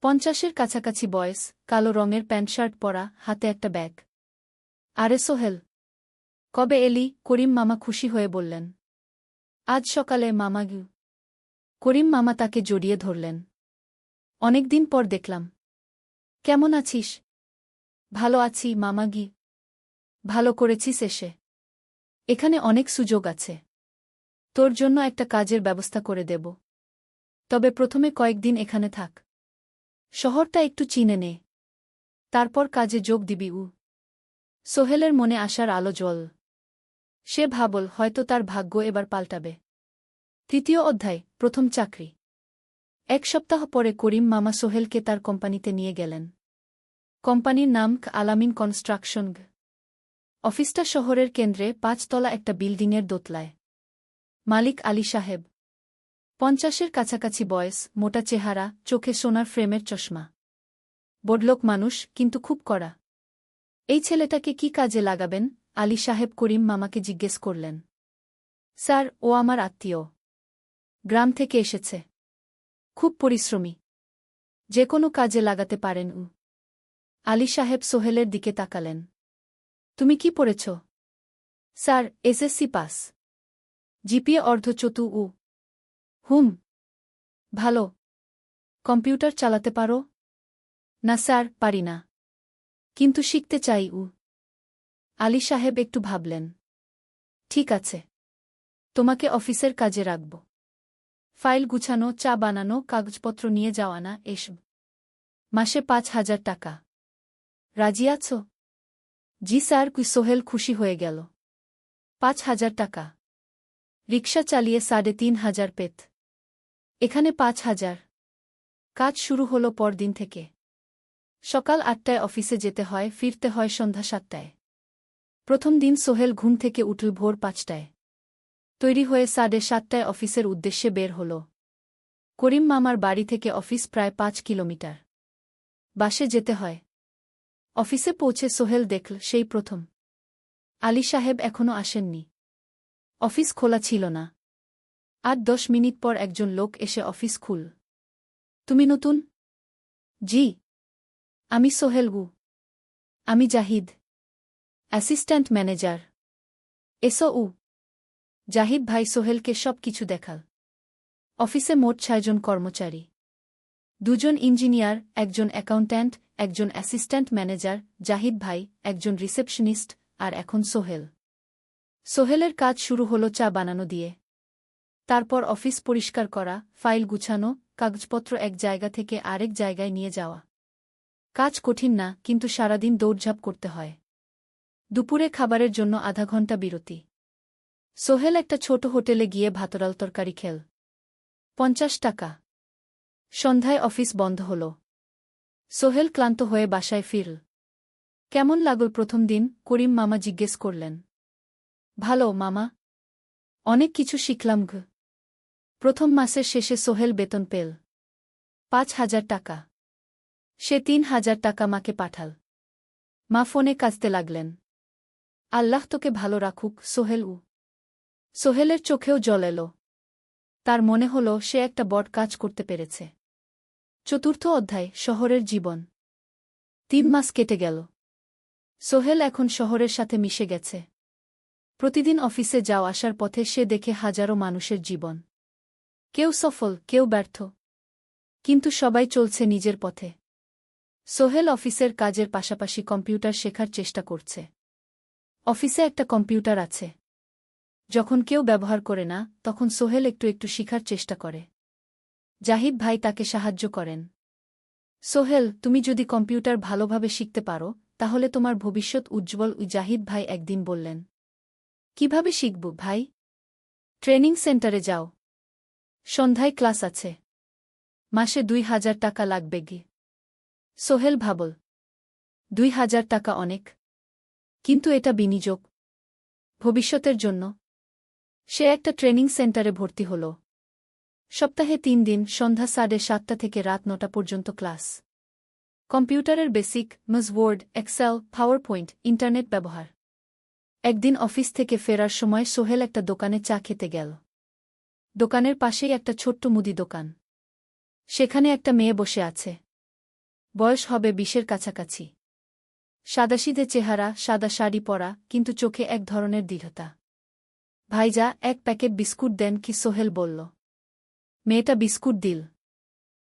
50-এর কাছাকাছি বয়স, কালো রঙের প্যান্ট শার্ট পরা, হাতে একটা ব্যাগ। আরে সোহেল, কবে এলি? করিম মামা খুশি হয়ে বললেন। আজ সকালে মামা গু। করিম মামা তাকে জড়িয়ে ধরলেন। অনেকদিন পর দেখলাম। কেমন আছিস? ভালো আছি মামা গি। ভালো করেছিস এসে। এখানে অনেক সুযোগ আছে। তোর জন্য একটা কাজের ব্যবস্থা করে দেব। তবে প্রথমে কয়েকদিন এখানে থাক। শহরটা একটু চিনে নে। তারপর কাজে যোগ দিবি। সোহেলের মনে আসার আলো জ্বল। সে ভাবল হয়তো তার ভাগ্য এবার পাল্টাবে। 3য় অধ্যায়, প্রথম চাকরি। 1 সপ্তাহ পরে করিম মামা সোহেলকে তার কোম্পানিতে নিয়ে গেলেন। কোম্পানির নাম আলামিন কনস্ট্রাকশন। অফিসটা শহরের কেন্দ্রে 5 তলা একটা বিল্ডিংয়ের দোতলায়। মালিক আলী সাহেব। 50-এর কাছাকাছি বয়স, মোটা চেহারা, চোখে সোনার ফ্রেমের চশমা। বড়লোক মানুষ, কিন্তু খুব কড়া। এই ছেলেটাকে কি কাজে লাগাবেন? আলী সাহেব করিম মামাকে জিজ্ঞেস করলেন। স্যার, ও আমার আত্মীয়। গ্রাম থেকে এসেছে। খুব পরিশ্রমী। যে কোনো কাজে লাগাতে পারেন। আলী সাহেব সোহেলের দিকে তাকালেন। তুমি কি পড়েছ? Sir, SSC pass. জিপিএ অর্ধচতু। হুম। ভালো। কম্পিউটার চালাতে পারো? না স্যার, পারি না। কিন্তু শিখতে চাই। আলী সাহেব একটু ভাবলেন। ঠিক আছে। তোমাকে অফিসের কাজে রাখব। ফাইল গুছানো, চা বানানো, কাগজপত্র নিয়ে যাওয়া না, এসব। মাসে 5,000 টাকা। রাজি আছো? জি স্যার। সোহেল খুশি হয়ে গেল। 5,000 টাকা। রিকশা চালিয়ে 3,500 পেত। এখানে 5,000। কাজ শুরু হলো পরদিন থেকে। সকাল 8টায় অফিসে যেতে হয়, ফিরতে হয় সন্ধ্যা 7টায়। প্রথম দিন সোহেল ঘুম থেকে উঠল ভোর 5টায়। তৈরি হয়ে 7:30টায় অফিসের উদ্দেশ্যে বের হল। করিম মামার বাড়ি থেকে অফিস প্রায় 5 কিলোমিটার। বাসে যেতে হয়। অফিসে পৌঁছে সোহেল দেখল সেই প্রথম আলী সাহেব এখনো আসেননি। অফিস খোলা ছিল না। 8-10 মিনিট পর একজন লোক এসে অফিস খুল। তুমি নতুন? জি। আমি সোহেল গু। আমি জাহিদ, অ্যাসিস্ট্যান্ট ম্যানেজার। এসো। জাহিদ ভাই সোহেলকে সব কিছু দেখাল। অফিসে মোট 6 জন কর্মচারী। 2 জন ইঞ্জিনিয়ার, একজন অ্যাকাউন্ট্যান্ট, একজন অ্যাসিস্ট্যান্ট ম্যানেজার, জাহিদ ভাই, একজন রিসেপশনিস্ট, আর এখন সোহেল। সোহেলের কাজ শুরু হলো চা বানানো দিয়ে। তারপর অফিস পরিষ্কার করা, ফাইল গুছানো, কাগজপত্র এক জায়গা থেকে আরেক জায়গায় নিয়ে যাওয়া। কাজ কঠিন না, কিন্তু সারাদিন দৌড়ঝাঁপ করতে হয়। দুপুরে খাবারের জন্য আধা ঘন্টা বিরতি। সোহেল একটা ছোট হোটেলে গিয়ে ভাতরাল তরকারি খেল। 50 টাকা। সন্ধ্যায় অফিস বন্ধ হল। সোহেল ক্লান্ত হয়ে বাসায় ফিরল। কেমন লাগল প্রথম দিন? করিম মামা জিজ্ঞেস করলেন। ভালো মামা। অনেক কিছু শিখলাম। প্রথম মাসের শেষে সোহেল বেতন পেল 5,000 টাকা। সে 3,000 টাকা মাকে পাঠাল। মা ফোনে কাঁদতে লাগলেন। আল্লাহ তোকে ভালো রাখুক সোহেল। সোহেলের চোখেও জল এলো। তার মনে হল সে একটা বড় কাজ করতে পেরেছে। 4র্থ অধ্যায়, শহরের জীবন। 3 মাস কেটে গেল। সোহেল এখন শহরের সাথে মিশে গেছে। প্রতিদিন অফিসে যাও আসার পথে সে দেখে হাজারো মানুষের জীবন। কেউ সফল, কেউ ব্যর্থ। কিন্তু সবাই চলছে নিজের পথে। সোহেল অফিসের কাজের পাশাপাশি কম্পিউটার শেখার চেষ্টা করছে। অফিসে একটা কম্পিউটার আছে। যখন কেউ ব্যবহার করে না, তখন সোহেল একটু একটু শিখার চেষ্টা করে। জাহিদ ভাই তাকে সাহায্য করেন। সোহেল, তুমি যদি কম্পিউটার ভালোভাবে শিখতে পারো, তাহলে তোমার ভবিষ্যৎ উজ্জ্বল। জাহিদ ভাই একদিন বললেন, কিভাবে শিখব ভাই? ট্রেনিং সেন্টারে যাও, সন্ধ্যায় ক্লাস আছে, মাসে 2,000 টাকা লাগবে গে। সোহেল ভাবল, 2,000 টাকা অনেক, কিন্তু এটা বিনিয়োগ, ভবিষ্যতের জন্য। সে একটা ট্রেনিং সেন্টারে ভর্তি হল। সপ্তাহে 3 দিন, সন্ধ্যা 7:30 থেকে রাত 9টা পর্যন্ত ক্লাস। কম্পিউটারের basic, MS Word, Excel, PowerPoint, internet ব্যবহার। একদিন অফিস থেকে ফেরার সময় সোহেল একটা দোকানে চা খেতে গেল। দোকানের পাশেই একটা ছোট্ট মুদি দোকান। সেখানে একটা মেয়ে বসে আছে। বয়স হবে 20-এর কাছাকাছি। সাদাসিধে চেহারা, সাদা শাড়ি পরা, কিন্তু চোখে এক ধরনের দৃঢ়তা। ভাইজা, 1 প্যাকেট বিস্কুট দেন কি? সোহেল বলল। মেয়েটা বিস্কুট দিল।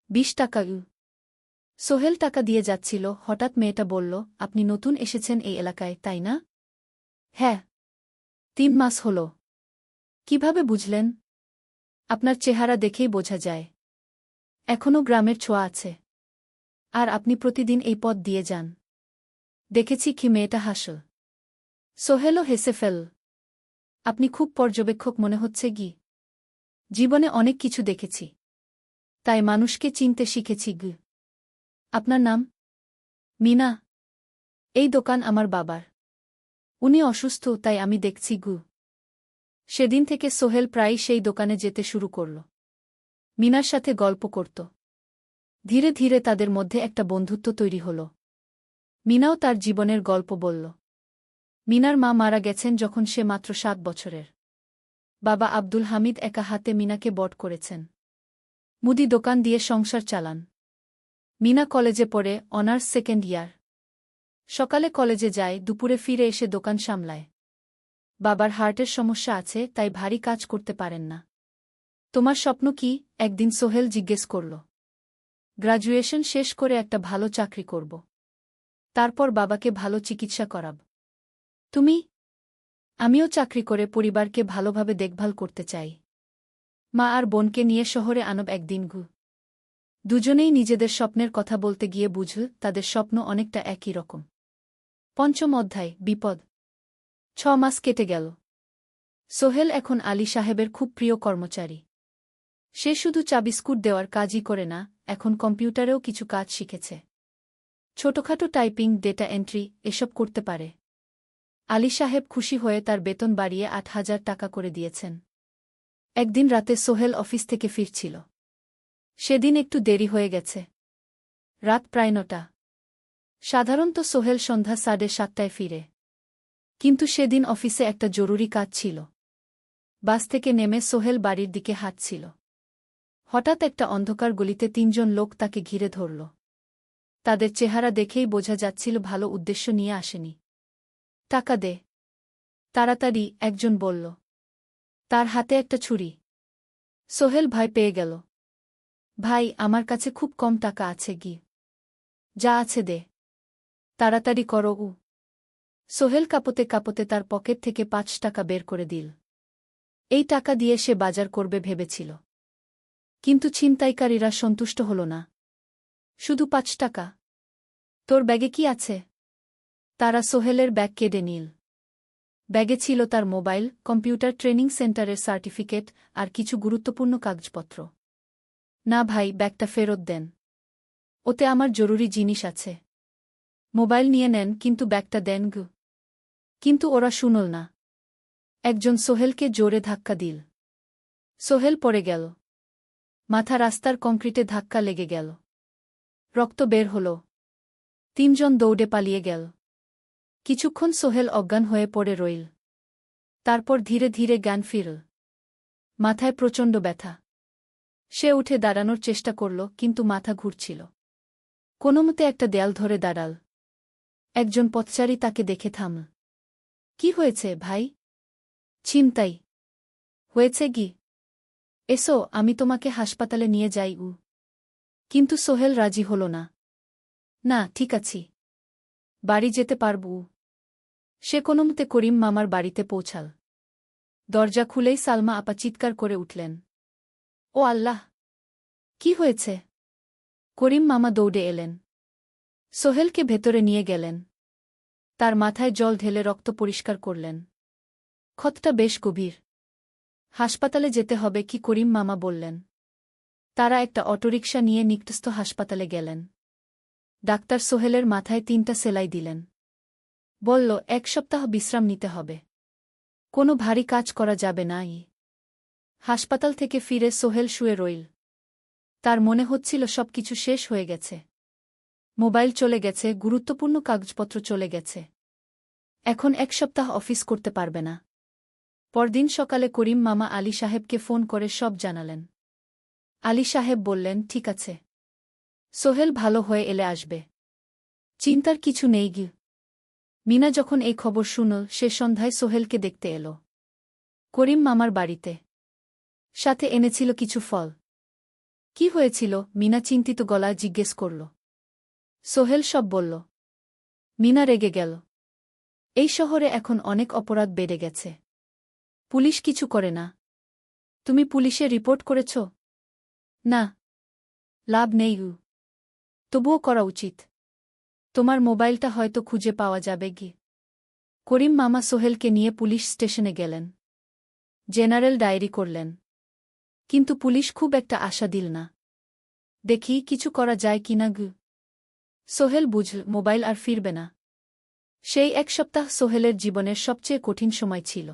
20 টাকা। সোহেল টাকা দিয়ে যাচ্ছিল, হঠাৎ মেয়েটা বলল, আপনি নতুন এসেছেন এই এলাকায়, তাই না? হ্যাঁ। 3 মাস হল। কিভাবে বুঝলেন? আপনার চেহারা দেখেই বোঝা যায়। এখনও গ্রামের ছোঁয়া আছে। আর আপনি প্রতিদিন এই পথ দিয়ে যান। দেখেছি কি? মেয়েটা হাসল। সোহেলও হেসে ফেল। আপনি খুব পর্যবেক্ষক মনে হচ্ছে গি। জীবনে অনেক কিছু দেখেছি, তাই মানুষকে চিনতে শিখেছি গি। আপনার নাম? মিনা। এই দোকান আমার বাবার। উনি অসুস্থ, তাই আমি দেখছি গু। সেদিন থেকে সোহেল প্রায়ই সেই দোকানে যেতে শুরু করল। মিনার সাথে গল্প করত। ধীরে ধীরে তাদের মধ্যে একটা বন্ধুত্ব তৈরি হল। মিনাও তার জীবনের গল্প বলল। মিনার মা মারা গেছেন যখন সে মাত্র 7 বছরের। বাবা আব্দুল হামিদ একা হাতে মিনাকে বড় করেছেন। মুদি দোকান দিয়ে সংসার চালান। মিনা কলেজে পড়ে, অনার্স 2nd ইয়ার। সকালে কলেজে যায়, দুপুরে ফিরে এসে দোকান সামলায়। বাবার হার্টের সমস্যা আছে, তাই ভারী কাজ করতে পারেন না। তোমার স্বপ্ন কি? একদিন সোহেল জিজ্ঞেস করল। গ্র্যাজুয়েশন শেষ করে একটা ভালো চাকরি করব। তারপর বাবাকে ভালো চিকিৎসা করাব। তুমি? আমিও চাকরি করে পরিবারকে ভালোভাবে দেখভাল করতে চাই। মা আর বোনকে নিয়ে শহরে আনব একদিন গু। দুজনেই নিজেদের স্বপ্নের কথা বলতে গিয়ে বুঝল তাদের স্বপ্ন অনেকটা একই রকম। 5ম অধ্যায়, বিপদ। 6 মাস কেটে গেল। সোহেল এখন আলী সাহেবের খুব প্রিয় কর্মচারী। সে শুধু চা বিস্কুট দেওয়ার কাজই করে না, এখন কম্পিউটারেও কিছু কাজ শিখেছে। ছোটখাটো টাইপিং, ডেটা এন্ট্রি এসব করতে পারে। আলী সাহেব খুশি হয়ে তার বেতন বাড়িয়ে 8,000 টাকা করে দিয়েছেন। একদিন রাতে সোহেল অফিস থেকে ফিরছিল। সেদিন একটু দেরি হয়ে গেছে। রাত প্রায় 9টা। সাধারণত সোহেল সন্ধ্যা 7:30টায় ফিরে। কিন্তু সেদিন অফিসে একটা জরুরি কাজ ছিল। বাস থেকে নেমে সোহেল বাড়ির দিকে হাঁটছিল। হঠাৎ একটা অন্ধকার গলিতে 3 জন লোক তাকে ঘিরে ধরল। তাদের চেহারা দেখেই বোঝা যাচ্ছিল ভালো উদ্দেশ্য নিয়ে আসেনি। টাকা দে, তাড়াতাড়ি, একজন বলল। তার হাতে একটা ছুরি। সোহেল ভয় পেয়ে গেল। ভাই, আমার কাছে খুব কম টাকা আছে গি। যা আছে দে, তাড়াতাড়ি করো। সোহেল কাঁপতে কাঁপতে তার পকেট থেকে 5 টাকা বের করে দিল। এই টাকা দিয়ে সে বাজার করবে ভেবেছিল। কিন্তু ছিনতাইকারীরা সন্তুষ্ট হল না। শুধু 5 টাকা? তোর ব্যাগে কি আছে? তারা সোহেলের ব্যাগ কেড়ে নিল। ব্যাগে ছিল তার মোবাইল, কম্পিউটার ট্রেনিং সেন্টারের সার্টিফিকেট আর কিছু গুরুত্বপূর্ণ কাগজপত্র। না ভাই, ব্যাগটা ফেরত দেন। ওতে আমার জরুরি জিনিস আছে। মোবাইল নিয়ে নেন, কিন্তু ব্যাগটা দেন গু। কিন্তু ওরা শুনল না। একজন সোহেলকে জোরে ধাক্কা দিল। সোহেল পড়ে গেল। মাথা রাস্তার কংক্রিটে ধাক্কা লেগে গেল। রক্ত বের হল। 3 জন দৌড়ে পালিয়ে গেল। কিছুক্ষণ সোহেল অজ্ঞান হয়ে পড়ে রইল। তারপর ধীরে ধীরে জ্ঞান ফিরল। মাথায় প্রচণ্ড ব্যথা। সে উঠে দাঁড়ানোর চেষ্টা করল, কিন্তু মাথা ঘুরছিল। কোনোমতে একটা দেয়াল ধরে দাঁড়াল। একজন পথচারী তাকে দেখে থামল। কি হয়েছে ভাই? ছিনতাই হয়েছে গি? এসো, আমি তোমাকে হাসপাতালে নিয়ে যাই। কিন্তু সোহেল রাজি হল না। না, ঠিক আছি, বাড়ি যেতে পারব। সে কোনোমতে করিম মামার বাড়িতে পৌঁছাল। দরজা খুলেই সালমা আপা চিৎকার করে উঠলেন। ও আল্লাহ! কি হয়েছে? করিম মামা দৌড়ে এলেন। সোহেলকে ভেতরে নিয়ে গেলেন। তার মাথায় জল ঢেলে রক্ত পরিষ্কার করলেন। ক্ষতটা বেশ গভীর। হাসপাতালে যেতে হবে কি করিম মামা বললেন। তারা একটা অটোরিকশা নিয়ে নিকটস্থ হাসপাতালে গেলেন। ডাক্তার সোহেলের মাথায় 3টা সেলাই দিলেন। বলল 1 সপ্তাহ বিশ্রাম নিতে হবে। কোনো ভারী কাজ করা যাবে না। হাসপাতাল থেকে ফিরে সোহেল শুয়ে রইল। তার মনে হচ্ছিল সবকিছু শেষ হয়ে গেছে। মোবাইল চলে গেছে, গুরুত্বপূর্ণ কাগজপত্র চলে গেছে। এখন 1 সপ্তাহ অফিস করতে পারবে না। পরদিন সকালে করিম মামা আলী সাহেবকে ফোন করে সব জানালেন। আলী সাহেব বললেন, ঠিক আছে, সোহেল ভালো হয়ে এলে আসবে, চিন্তার কিছু নেই গি। মিনা যখন এই খবর শুনল, সে সন্ধ্যায় সোহেলকে দেখতে এলো করিম মামার বাড়িতে। সাথে এনেছিল কিছু ফল। কি হয়েছিল? মিনা চিন্তিত গলায় জিজ্ঞেস করল। সোহেল সব বলল। মিনা রেগে গেল। এই শহরে এখন অনেক অপরাধ বেড়ে গেছে। পুলিশ কিছু করে না। তুমি পুলিশে রিপোর্ট করেছ? না। লাভ নেই। তবুও করা উচিত। তোমার মোবাইলটা হয়তো খুঁজে পাওয়া যাবে গি। করিম মামা সোহেলকে নিয়ে পুলিশ স্টেশনে গেলেন। জেনারেল ডায়েরি করলেন। কিন্তু পুলিশ খুব একটা আশা দিল না। দেখি কিছু করা যায় কিনা গু। সোহেল বুঝল মোবাইল আর ফিরবে না। সেই 1 সপ্তাহ সোহেলের জীবনের সবচেয়ে কঠিন সময় ছিল।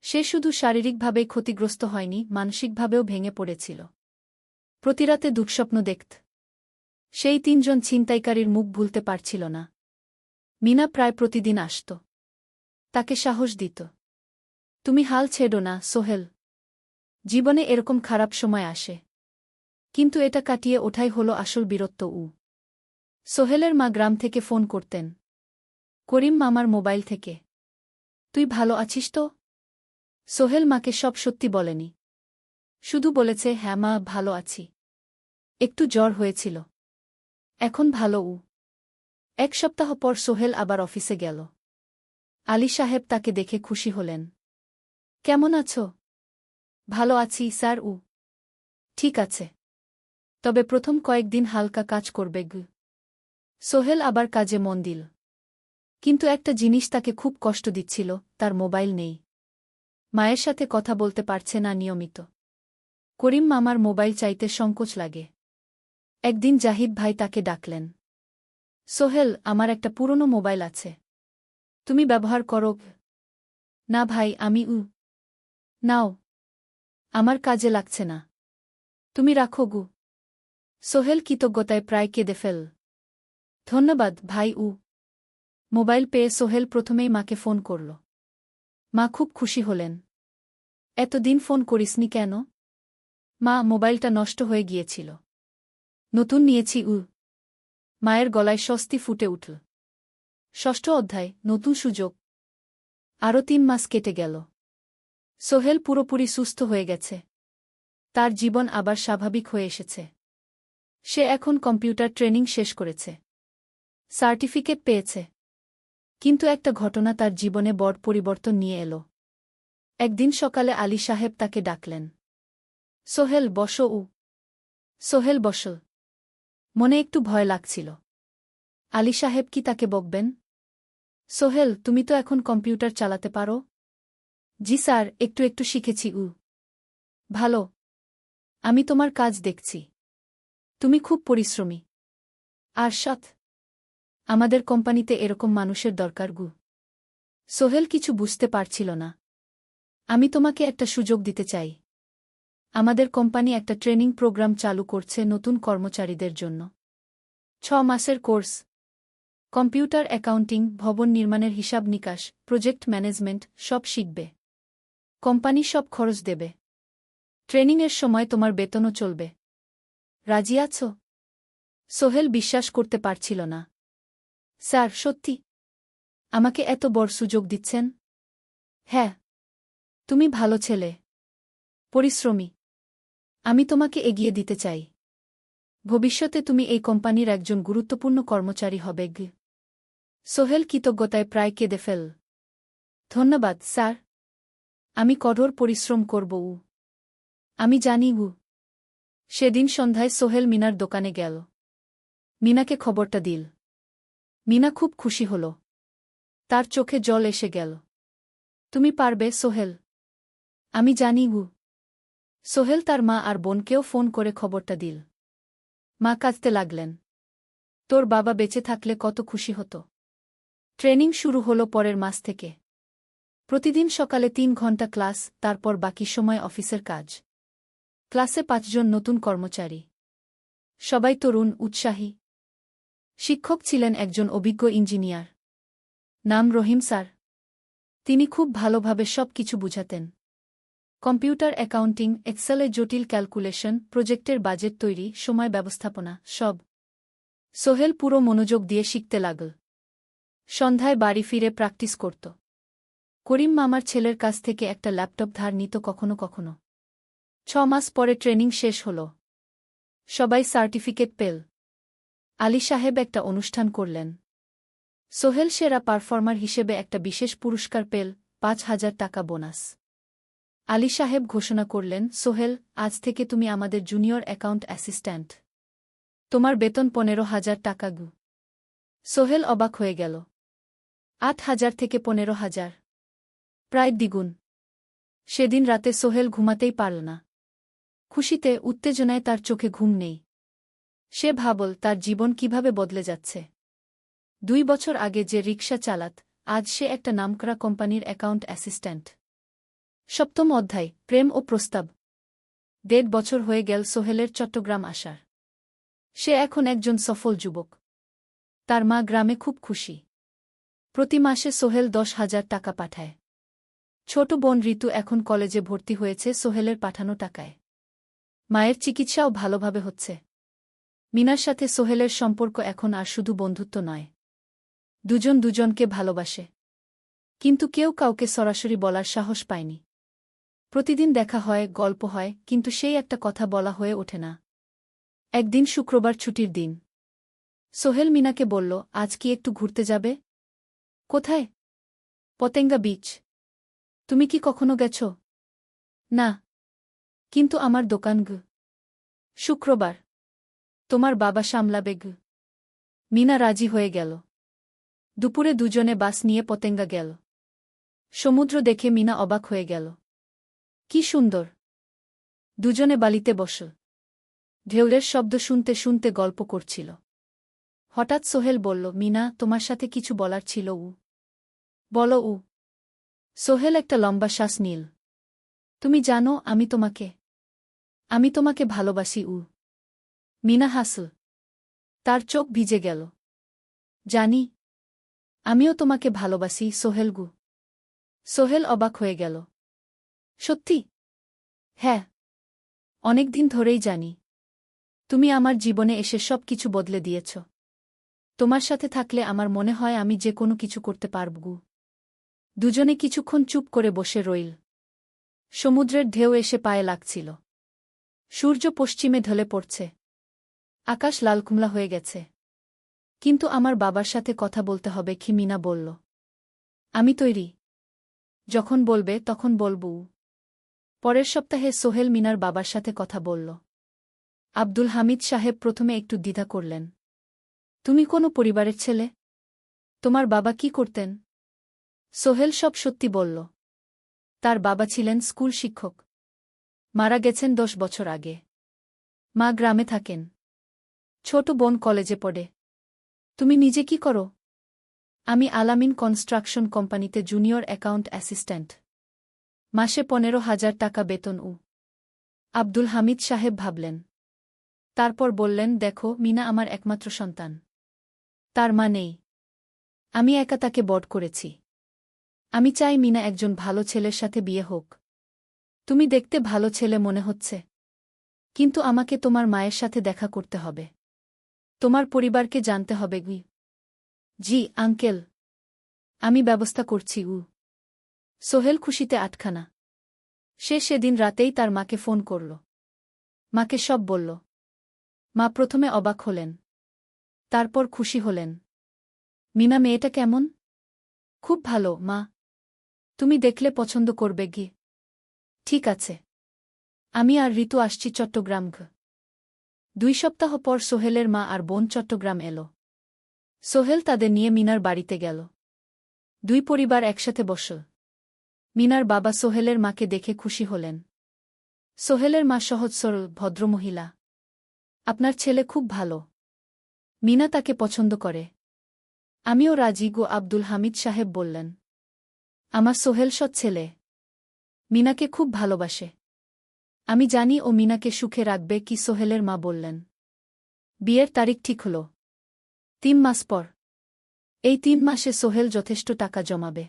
সে শুধু শারীরিকভাবেই ক্ষতিগ্রস্ত হয়নি, মানসিকভাবেও ভেঙে পড়েছিল। প্রতিরাতে দুঃস্বপ্ন দেখত। সেই 3 জন ছিনতাইকারীর মুখ ভুলতে পারছিল না। মিনা প্রায় প্রতিদিন আসত। তাকে সাহস দিত। তুমি হাল ছেড়ো না সোহেল। জীবনে এরকম খারাপ সময় আসে, কিন্তু এটা কাটিয়ে ওঠাই হলো আসল বীরত্ব। সোহেলের মা গ্রাম থেকে ফোন করতেন, করিম মামার মোবাইল থেকে। তুই ভালো আছিস তো? সোহেল মাকে সব সত্যি বলেনি। শুধু বলেছে, হ্যাঁ মা, ভালো আছি। একটু জ্বর হয়েছিল। এখন ভালো। 1 সপ্তাহ পর সোহেল আবার অফিসে গেল। আলী সাহেব তাকে দেখে খুশি হলেন। কেমন আছো? ভালো আছি স্যার। ঠিক আছে, তবে প্রথম কয়েকদিন হালকা কাজ করবে গু। সোহেল আবার কাজে মন দিল। কিন্তু একটা জিনিস তাকে খুব কষ্ট দিচ্ছিল, তার মোবাইল নেই। মায়ের সাথে কথা বলতে পারছে না নিয়মিত। করিম মামার মোবাইল চাইতে সংকোচ লাগে। একদিন জাহিদ ভাই তাকে ডাকলেন। সোহেল, আমার একটা পুরনো মোবাইল আছে, তুমি ব্যবহার করো? না ভাই, আমি নাও, আমার কাজে লাগছে না, তুমি রাখো গু। সোহেল কৃতজ্ঞতায় প্রায় কেঁদে ফেল। ধন্যবাদ ভাই। মোবাইল পেয়ে সোহেল প্রথমেই মাকে ফোন করল। মা খুব খুশি হলেন। এতদিন ফোন করিসনি কেন? মা, মোবাইলটা নষ্ট হয়ে গিয়েছিল, নতুন নিয়েছি। মায়ের গলায় স্বস্তি ফুটে উঠল। 6ষ্ঠ অধ্যায়, নতুন সুযোগ। আরও 3 মাস কেটে গেল। সোহেল পুরোপুরি সুস্থ হয়ে গেছে। তার জীবন আবার স্বাভাবিক হয়ে এসেছে। সে এখন কম্পিউটার ট্রেনিং শেষ করেছে, সার্টিফিকেট পেয়েছে। কিন্তু একটা ঘটনা তার জীবনে বড় পরিবর্তন নিয়ে এলো। একদিন সকালে আলী সাহেব তাকে ডাকলেন। সোহেল, বসো। সোহেল বসল। মনে একটু ভয় লাগছিল। আলী সাহেব কি তাকে বকবেন? সোহেল, তুমি তো এখন কম্পিউটার চালাতে পারো? জি স্যার, একটু একটু শিখেছি। ভালো, আমি তোমার কাজ দেখছি। তুমি খুব পরিশ্রমী আর সৎ। আমাদের কোম্পানিতে এরকম মানুষের দরকার গু। সোহেল কিছু বুঝতে পারছিল না। আমি তোমাকে একটা সুযোগ দিতে চাই। আমাদের কোম্পানি একটা ট্রেনিং প্রোগ্রাম চালু করছে নতুন কর্মচারীদের জন্য। 6 মাসের কোর্স। কম্পিউটার অ্যাকাউন্টিং, ভবন নির্মাণের হিসাব নিকাশ, প্রজেক্ট ম্যানেজমেন্ট সব শিখবে। কোম্পানি সব খরচ দেবে। ট্রেনিংয়ের সময় তোমার বেতনও চলবে। রাজি আছো? সোহেল বিশ্বাস করতে পারছিল না। স্যার, সত্যি? আমাকে এত বড় সুযোগ দিচ্ছেন? হ্যাঁ। তুমি ভালো ছেলে, পরিশ্রমী। আমি তোমাকে এগিয়ে দিতে চাই। ভবিষ্যতে তুমি এই কোম্পানির একজন গুরুত্বপূর্ণ কর্মচারী হবে। সোহেল কৃতজ্ঞতায় প্রায় কেঁদে ফেল। ধন্যবাদ স্যার, আমি কঠোর পরিশ্রম করব। আমি জানি। সেদিন সন্ধ্যায় সোহেল মিনার দোকানে গেল। মিনাকে খবরটা দিল। মিনা খুব খুশি হল। তার চোখে জল এসে গেল। তুমি পারবে সোহেল। আমি জানি গু। সোহেল তার মা আর বোনকেও ফোন করে খবরটা দিল। মা কাঁদতে লাগলেন। তোর বাবা বেঁচে থাকলে কত খুশি হতো। ট্রেনিং শুরু হলো পরের মাস থেকে। প্রতিদিন সকালে 3 ঘন্টা ক্লাস, তারপর বাকি সময় অফিসের কাজ। ক্লাসে 5 জন নতুন কর্মচারী। সবাই তরুণ, উৎসাহী। শিক্ষক ছিলেন একজন অভিজ্ঞ ইঞ্জিনিয়ার। নাম রহিম স্যার। তিনি খুব ভালোভাবে সব কিছু বুঝাতেন। কম্পিউটার অ্যাকাউন্টিং, এক্সেলে জটিল ক্যালকুলেশন, প্রজেক্টের বাজেট তৈরি, সময় ব্যবস্থাপনা, সব। সোহেল পুরো মনোযোগ দিয়ে শিখতে লাগল। সন্ধ্যায় বাড়ি ফিরে প্র্যাকটিস করত। করিম মামার ছেলের কাছ থেকে একটা ল্যাপটপ ধার নিত কখনো কখনো। 6 মাস পরে ট্রেনিং শেষ হল। সবাই সার্টিফিকেট পেল। আলী সাহেব একটা অনুষ্ঠান করলেন। সোহেল সেরা পারফর্মার হিসেবে একটা বিশেষ পুরস্কার পেল, 5,000 টাকা বোনাস। আলী সাহেব ঘোষণা করলেন, সোহেল, আজ থেকে তুমি আমাদের জুনিয়র অ্যাকাউন্ট অ্যাসিস্ট্যান্ট। তোমার বেতন 15,000 টাকা গু। সোহেল অবাক হয়ে গেল। 8,000 থেকে 15,000, প্রায় দ্বিগুণ। সেদিন রাতে সোহেল ঘুমাতেই পারল না। খুশিতে, উত্তেজনায় তার চোখে ঘুম নেই। সে ভাবল তার জীবন কিভাবে বদলে যাচ্ছে। 2 বছর আগে যে রিকশা চালাত, আজ সে একটা নামকরা কোম্পানির অ্যাকাউন্ট অ্যাসিস্ট্যান্ট। 7ম অধ্যায়, প্রেম ও প্রস্তাব। 1.5 বছর হয়ে গেল সোহেলের চট্টগ্রাম আসার। সে এখন একজন সফল যুবক। তার মা গ্রামে খুব খুশি। প্রতি মাসে সোহেল 10,000 টাকা পাঠায়। ছোট বোন ঋতু এখন কলেজে ভর্তি হয়েছে সোহেলের পাঠানো টাকায়। মায়ের চিকিৎসাও ভালোভাবে হচ্ছে। মিনার সাথে সোহেলের সম্পর্ক এখন আর শুধু বন্ধুত্ব নয়। দুজন দুজনকে ভালোবাসে। কিন্তু কেউ কাউকে সরাসরি বলার সাহস পায়নি। প্রতিদিন দেখা হয়, গল্প হয়, কিন্তু সেই একটা কথা বলা হয়ে ওঠে না। একদিন শুক্রবার ছুটির দিন। সোহেল মিনাকে বলল, আজ কি একটু ঘুরতে যাবে? কোথায়? পতেঙ্গা বিচ। তুমি কি কখনো গেছ? না। কিন্তু আমার দোকান গু। শুক্রবার। তোমার বাবা সামলাবে গু। মিনা রাজি হয়ে গেল। দুপুরে দুজনে বাস নিয়ে পতেঙ্গা গেল। সমুদ্র দেখে মিনা অবাক হয়ে গেল। কি সুন্দর! দুজনে বালিতে বসল। ঢেউয়ের শব্দ শুনতে শুনতে গল্প করছিল। হঠাৎ সোহেল বলল, মিনা, তোমার সাথে কিছু বলার ছিল। বলো। সোহেল একটা লম্বা শ্বাস নিল। তুমি জানো, আমি তোমাকে ভালোবাসি। মিনা হাসল। তার চোখ ভিজে গেল। জানি। আমিও তোমাকে ভালোবাসি সোহেল গু। সোহেল অবাক হয়ে গেল। সত্যি? হ্যাঁ। অনেকদিন ধরেই জানি। তুমি আমার জীবনে এসে সব কিছু বদলে দিয়েছ। তোমার সাথে থাকলে আমার মনে হয় আমি যে কোনো কিছু করতে পারব গু। দুজনে কিছুক্ষণ চুপ করে বসে রইল। সমুদ্রের ঢেউ এসে পায়ে লাগছিল। সূর্য পশ্চিমে ঢলে পড়ছে। আকাশ লালকুমলা হয়ে গেছে। কিন্তু আমার বাবার সাথে কথা বলতে হবে কি? মিনা বলল। আমি তৈরি। যখন বলবে তখন বলব। পরের সপ্তাহে সোহেল মিনার বাবার সাথে কথা বলল। আব্দুল হামিদ সাহেব প্রথমে একটু দ্বিধা করলেন। তুমি কোনো পরিবারের ছেলে? তোমার বাবা কি করতেন? সোহেল সব সত্যি বলল। তার বাবা ছিলেন স্কুল শিক্ষক। মারা গেছেন 10 বছর আগে। মা গ্রামে থাকেন। ছোট বোন কলেজে পড়ে। তুমি নিজে কি করো? আমি আলামিন কনস্ট্রাকশন কোম্পানিতে জুনিয়র অ্যাকাউন্ট অ্যাসিস্ট্যান্ট। মাসে 15,000 টাকা বেতন। আব্দুল হামিদ সাহেব ভাবলেন। তারপর বললেন, দেখো, মিনা আমার একমাত্র সন্তান। তার মা নেই। আমি একা তাকে বড় করেছি। আমি চাই মিনা একজন ভালো ছেলের সাথে বিয়ে হোক। তুমি দেখতে ভালো ছেলে মনে হচ্ছে। কিন্তু আমাকে তোমার মায়ের সাথে দেখা করতে হবে। তোমার পরিবারকে জানতে হবে গি। জি আঙ্কেল। আমি ব্যবস্থা করছি। সোহেল খুশিতে আটখানা। সে সেদিন রাতেই তার মাকে ফোন করল। মাকে সব বলল। মা প্রথমে অবাক হলেন। তারপর খুশি হলেন। মিনা মেয়েটা কেমন? খুব ভালো মা। তুমি দেখলে পছন্দ করবে গি। ঠিক আছে। আমি আর ঋতু আসছি চট্টগ্রাম। 2 সপ্তাহ পর সোহেলের মা আর বোন চট্টগ্রাম এলো। সোহেল তাদের নিয়ে মিনার বাড়িতে গেল। দুই পরিবার একসাথে বসল। মিনার বাবা সোহেলের মাকে দেখে খুশি হলেন। সোহেলের মা সহজ সরল ভদ্রমহিলা। আপনার ছেলে খুব ভালো। মিনা তাকে পছন্দ করে। আমিও রাজি গো, আব্দুল হামিদ সাহেব বললেন। আমার সোহেল সৎ ছেলে। মিনাকে খুব ভালোবাসে। আমি জানি ও মিনাকে সুখে রাখবে কি, সোহেলের মা বললেন। বিয়ের তারিখ ঠিক হল 3 মাস পর। এই 3 মাসে সোহেল যথেষ্ট টাকা জমাবে।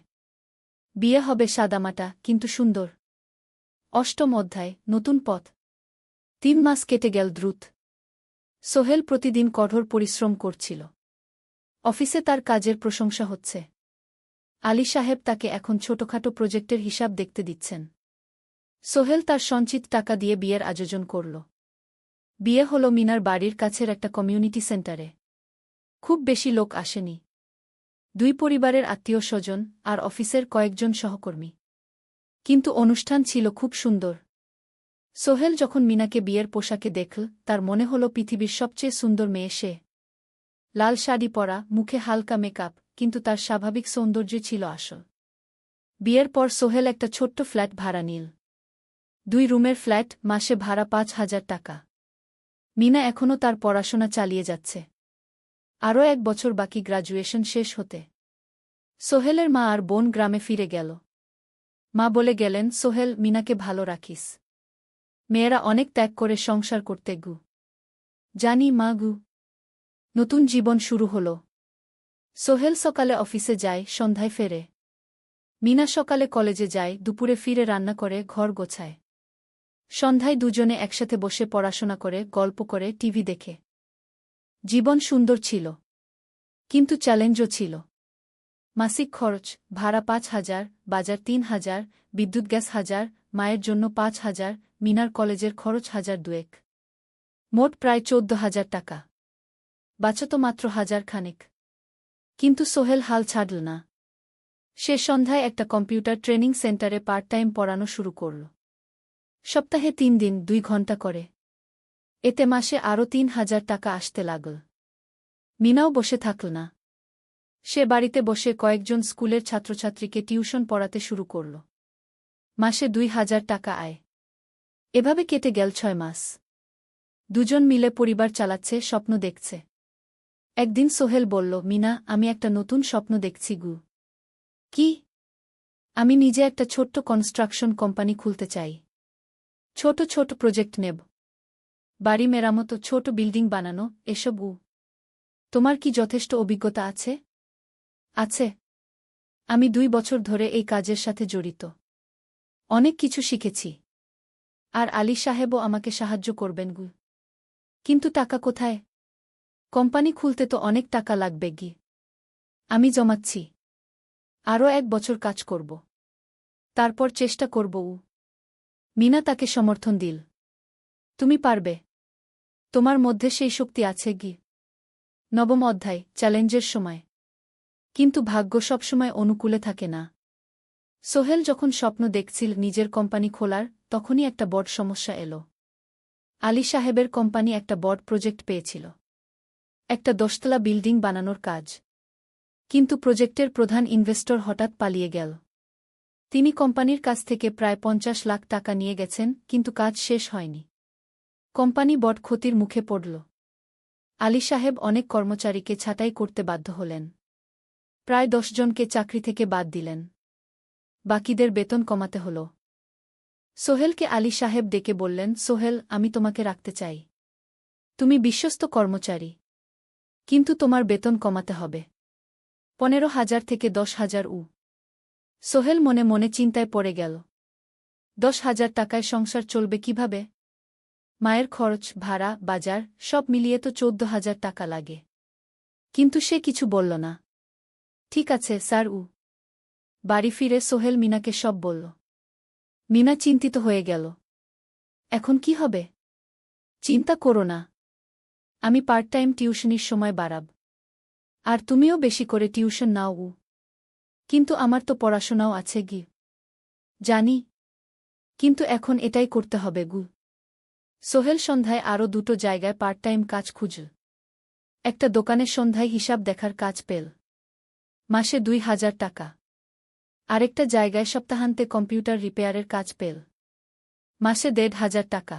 বিয়ে হবে সাদামাটা কিন্তু সুন্দর। 8ম অধ্যায়, নতুন পথ। 3 মাস কেটে গেল দ্রুত। সোহেল প্রতিদিন কঠোর পরিশ্রম করছিল। অফিসে তার কাজের প্রশংসা হচ্ছে। আলী সাহেব তাকে এখন ছোটখাটো প্রজেক্টের হিসাব দেখতে দিচ্ছেন। সোহেল তার সঞ্চিত টাকা দিয়ে বিয়ের আয়োজন করল। বিয়ে হল মিনার বাড়ির কাছের একটা কমিউনিটি সেন্টারে। খুব বেশি লোক আসেনি। 2 পরিবারের আত্মীয় স্বজন আর অফিসের কয়েকজন সহকর্মী। কিন্তু অনুষ্ঠান ছিল খুব সুন্দর। সোহেল যখন মিনাকে বিয়ের পোশাকে দেখল, তার মনে হল পৃথিবীর সবচেয়ে সুন্দর মেয়ে সে। লাল শাড়ি পরা, মুখে হালকা মেকআপ, কিন্তু তার স্বাভাবিক সৌন্দর্য ছিল আসল। বিয়ের পর সোহেল একটা ছোট্ট ফ্ল্যাট ভাড়া নিল। 2 রুমের ফ্ল্যাট, মাসে ভাড়া 5,000 টাকা। মিনা এখনও তার পড়াশোনা চালিয়ে যাচ্ছে। আরও 1 বছর বাকি গ্র্যাজুয়েশন শেষ হতে। সোহেলের মা আর বোন গ্রামে ফিরে গেল। মা বলে গেলেন, সোহেল, মিনাকে ভালো রাখিস। মেয়েরা অনেক ত্যাগ করে সংসার করতে গু। জানি মা গু। নতুন জীবন শুরু হল। সোহেল সকালে অফিসে যায়, সন্ধ্যায় ফেরে। মিনা সকালে কলেজে যায়, দুপুরে ফিরে রান্না করে, ঘর গোছায়। সন্ধ্যায় দুজনে একসাথে বসে পড়াশোনা করে, গল্প করে, টিভি দেখে। জীবন সুন্দর ছিল। কিন্তু চ্যালেঞ্জও ছিল। মাসিক খরচ, ভাড়া 5,000, বাজার 3,000, বিদ্যুৎ গ্যাস 1,000, মায়ের জন্য 5,000, মিনার কলেজের খরচ 1,200। মোট প্রায় 14,000 টাকা। বাঁচত মাত্র 1,000 খানেক। কিন্তু সোহেল হাল ছাড়ল না। সে সন্ধ্যায় একটা কম্পিউটার ট্রেনিং সেন্টারে পার্ট টাইম পড়ানো শুরু করল। সপ্তাহে 3 দিন 2 ঘন্টা করে। এতে মাসে আরও 3,000 টাকা আসতে লাগল। মিনাও বসে থাকল না। সে বাড়িতে বসে কয়েকজন স্কুলের ছাত্রছাত্রীকে টিউশন পড়াতে শুরু করল। মাসে 2,000 টাকা আয়। এভাবে কেটে গেল 6 মাস। দুজন মিলে পরিবার চালাচ্ছে, স্বপ্ন দেখছে। একদিন সোহেল বলল, মিনা, আমি একটা নতুন স্বপ্ন দেখছি গু। কি? আমি নিজে একটা ছোট্ট কনস্ট্রাকশন কোম্পানি খুলতে চাই। ছোট ছোট প্রজেক্ট নেব। বাড়ি মেরামত, ছোট বিল্ডিং বানানো, এসব। তোমার কি যথেষ্ট অভিজ্ঞতা আছে? আছে। আমি 2 বছর ধরে এই কাজের সাথে জড়িত। অনেক কিছু শিখেছি। আর আলী সাহেবও আমাকে সাহায্য করবেন গু। কিন্তু টাকা কোথায়? কোম্পানি খুলতে তো অনেক টাকা লাগবে গি। আমি জমাচ্ছি। আরও 1 বছর কাজ করব। তারপর চেষ্টা করব। মিনা তাকে সমর্থন দিল। তুমি পারবে। তোমার মধ্যে সেই শক্তি আছে গি। 9ম অধ্যায়, চ্যালেঞ্জের সময়। কিন্তু ভাগ্য সবসময় অনুকূলে থাকে না। সোহেল যখন স্বপ্ন দেখছিল নিজের কোম্পানি খোলার, তখনই একটা বড় সমস্যা এলো। আলী সাহেবের কোম্পানি একটা বড় প্রজেক্ট পেয়েছিল। একটা 10তলা বিল্ডিং বানানোর কাজ। কিন্তু প্রজেক্টের প্রধান ইনভেস্টর হঠাৎ পালিয়ে গেল। তিনি কোম্পানির কাছ থেকে প্রায় 50 লাখ টাকা নিয়ে গেছেন, কিন্তু কাজ শেষ হয়নি। কোম্পানি বড় ক্ষতির মুখে পড়ল। আলী সাহেব অনেক কর্মচারীকে ছাঁটাই করতে বাধ্য হলেন। প্রায় 10 জনকে চাকরি থেকে বাদ দিলেন। বাকিদের বেতন কমাতে হল। সোহেলকে আলী সাহেব ডেকে বললেন, সোহেল, আমি তোমাকে রাখতে চাই। তুমি বিশ্বস্ত কর্মচারী। কিন্তু তোমার বেতন কমাতে হবে। 15,000 থেকে 10,000। সোহেল মনে মনে চিন্তায় পড়ে গেল। 10,000 টাকায় সংসার চলবে কিভাবে? মায়ের খরচ, ভাড়া, বাজার সব মিলিয়ে তো 14,000 টাকা লাগে। কিন্তু সে কিছু বলল না। ঠিক আছে স্যার। বাড়ি ফিরে সোহেল মিনাকে সব বলল। মিনা চিন্তিত হয়ে গেল। এখন কি হবে? চিন্তা করো না। আমি পার্ট টাইম টিউশনির সময় বাড়াব। আর তুমিও বেশি করে টিউশন নাও। কিন্তু আমার তো পড়াশোনাও আছে গি। জানি। কিন্তু এখন এটাই করতে হবে গু। সোহেল সন্ধ্যায় আরও 2টো জায়গায় পার্ট টাইম কাজ খুঁজল। একটা দোকানের সন্ধ্যায় হিসাব দেখার কাজ পেল। মাসে 2,000 টাকা। আরেকটা জায়গায় সপ্তাহান্তে কম্পিউটার রিপেয়ারের কাজ পেল। মাসে ১,৫০০ টাকা।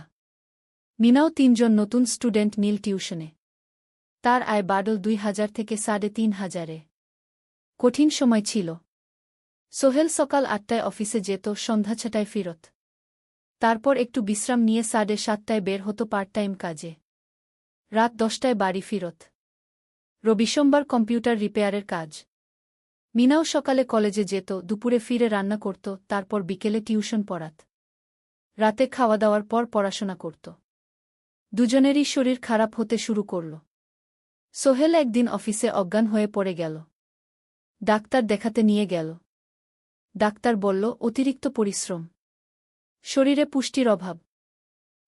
মিনাও ৩ জন নতুন স্টুডেন্ট নীল টিউশনে। তার আয় বাড়ল ২,০০০ থেকে ৩,৫০০-এ। কঠিন সময় ছিল। সোহেল সকাল ৮টায় অফিসে যেত, সন্ধ্যা ৬টায় ফিরত। তারপর একটু বিশ্রাম নিয়ে ৭:৩০টায় বের হতো পার্ট টাইম কাজে। রাত ১০টায় বাড়ি ফিরত। রবি-সোমবার কম্পিউটার রিপেয়ারের কাজ। মিনাও সকালে কলেজে যেত, দুপুরে ফিরে রান্না করত, তারপর বিকেলে টিউশন পড়াত। রাতে খাওয়া দাওয়ার পর পড়াশোনা করত। দুজনেরই শরীর খারাপ হতে শুরু করল। সোহেল একদিন অফিসে অজ্ঞান হয়ে পড়ে গেল। ডাক্তার দেখাতে নিয়ে গেল। ডাক্তার বলল, অতিরিক্ত পরিশ্রম, শরীরে পুষ্টির অভাব,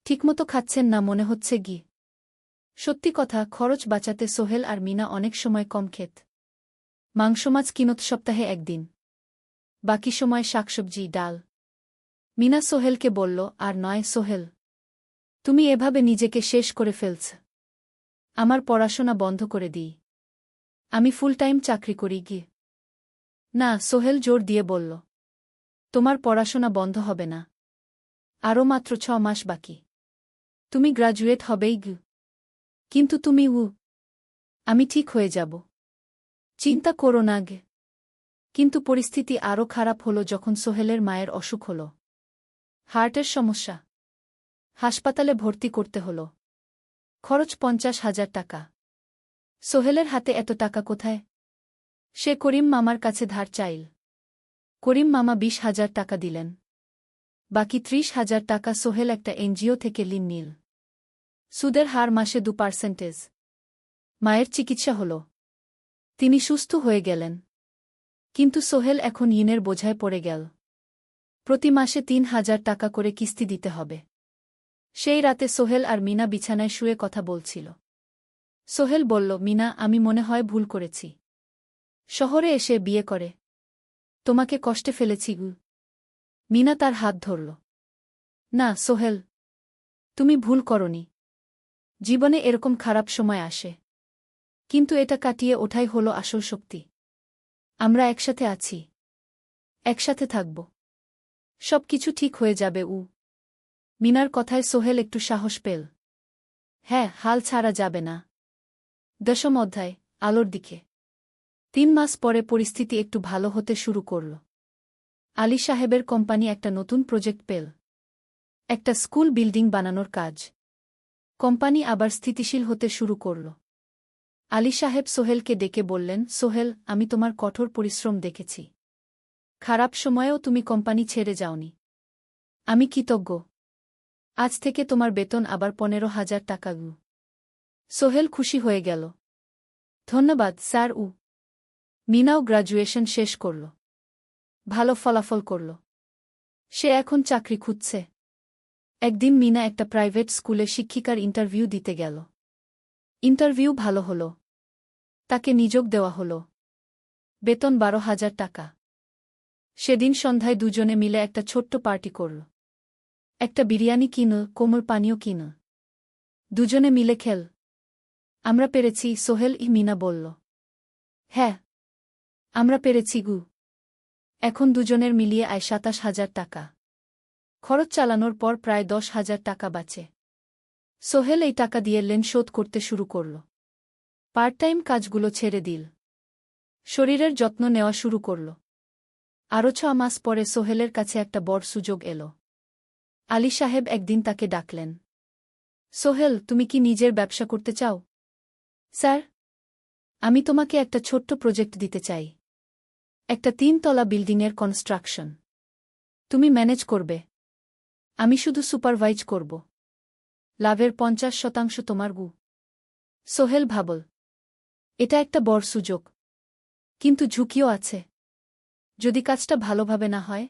ঠিকমতো খাচ্ছেন না মনে হচ্ছে ঘি। সত্যি কথা, খরচ বাঁচাতে সোহেল আর মিনা অনেক সময় কম খেত। মাংস মাছ কিনত সপ্তাহে একদিন, বাকি সময় শাকসবজি ডাল। মিনা সোহেলকে বলল, আর নয় সোহেল, তুমি এভাবে নিজেকে শেষ করে ফেলছ। আমার পড়াশোনা বন্ধ করে দিই, আমি ফুল টাইম চাকরি করি গি। না, সোহেল জোর দিয়ে বলল, তোমার পড়াশোনা বন্ধ হবে না, আরও মাত্র ৬ মাস বাকি, তুমি গ্রাজুয়েট হবেই গি। কিন্তু তুমি আমি ঠিক হয়ে যাব, চিন্তা করো না গে। কিন্তু পরিস্থিতি আরও খারাপ হলো যখন সোহেলের মায়ের অসুখ হল। হার্টের সমস্যা। হাসপাতালে ভর্তি করতে হল। খরচ ৫০,০০০ টাকা। সোহেলের হাতে এত টাকা কোথায়? সে করিম মামার কাছে ধার চাইল। করিম মামা ২০,০০০ টাকা দিলেন। বাকি ৩০,০০০ টাকা সোহেল একটা এনজিও থেকে ঋণ নিল। সুদের হার মাসে ২%। মায়ের চিকিৎসা হল। তিনি সুস্থ হয়ে গেলেন। কিন্তু সোহেল এখন ঋণের বোঝায় পড়ে গেল। প্রতি মাসে ৩,০০০ টাকা করে কিস্তি দিতে হবে। সেই রাতে সোহেল আর মিনা বিছানায় শুয়ে কথা বলছিল। সোহেল বলল, মিনা, আমি মনে হয় ভুল করেছি। শহরে এসে বিয়ে করে তোমাকে কষ্টে ফেলেছি গু। মিনা তার হাত ধরল। না সোহেল, তুমি ভুল করনি। জীবনে এরকম খারাপ সময় আসে, কিন্তু এটা কাটিয়ে ওঠাই হলো আসল শক্তি। আমরা একসাথে আছি, একসাথে থাকব, সব কিছু ঠিক হয়ে যাবে। মিনার কথায় সোহেল একটু সাহস পেল। হ্যাঁ, হাল ছাড়া যাবে না। ১০ম অধ্যায়, আলোর দিকে। ৩ মাস পরে পরিস্থিতি একটু ভালো হতে শুরু করল। আলী সাহেবের কোম্পানি একটা নতুন প্রজেক্ট পেল। একটা স্কুল বিল্ডিং বানানোর কাজ। কোম্পানি আবার স্থিতিশীল হতে শুরু করল। আলী সাহেব সোহেলকে ডেকে বললেন, সোহেল, আমি তোমার কঠোর পরিশ্রম দেখেছি। খারাপ সময়েও তুমি কোম্পানি ছেড়ে যাওনি। আমি কৃতজ্ঞ। আজ থেকে তোমার বেতন আবার ১৫,০০০ টাকা গু। সোহেল খুশি হয়ে গেল। ধন্যবাদ স্যার। মিনাও গ্রাজুয়েশন শেষ করল। ভালো ফলাফল করল। সে এখন চাকরি খুঁজছে। একদিন মিনা একটা প্রাইভেট স্কুলে শিক্ষিকার ইন্টারভিউ দিতে গেল। ইন্টারভিউ ভালো হল। তাকে নিযোগ দেওয়া হল। বেতন ১২,০০০ টাকা। সেদিন সন্ধ্যায় দুজনে মিলে একটা ছোট্ট পার্টি করল। একটা বিরিয়ানি কিনো, কোমল পানীয় কিনো। দুজনে মিলে খেল। আমরা পেরেছি সোহেল, মিনা বলল। হ্যাঁ, আমরা পেরেছি গু। এখন দুজনের মিলিয়ে আয় ২৭,০০০ টাকা। খরচ চালানোর পর প্রায় ১০,০০০ টাকা বাঁচে। সোহেল এই টাকা দিয়ে লোন শোধ করতে শুরু করল। পার্ট টাইম কাজগুলো ছেড়ে দিল। শরীরের যত্ন নেওয়া শুরু করল। আরও ৬ মাস পরে সোহেলের কাছে একটা বড় সুযোগ এল। আলী সাহেব একদিন তাকে ডাকলেন। সোহেল, তুমি কি নিজের ব্যবসা করতে চাও? স্যার, আমি তোমাকে একটা ছোট্ট প্রজেক্ট দিতে চাই। একটা ৩ তলা বিল্ডিংয়ের কনস্ট্রাকশন। তুমি ম্যানেজ করবে, আমি শুধু সুপারভাইজ করব। লাভের ৫০% তোমার গু। সোহেল ভাবল, এটা একটা বড় সুযোগ, কিন্তু ঝুঁকিও আছে। যদি কাজটা ভালোভাবে না হয়?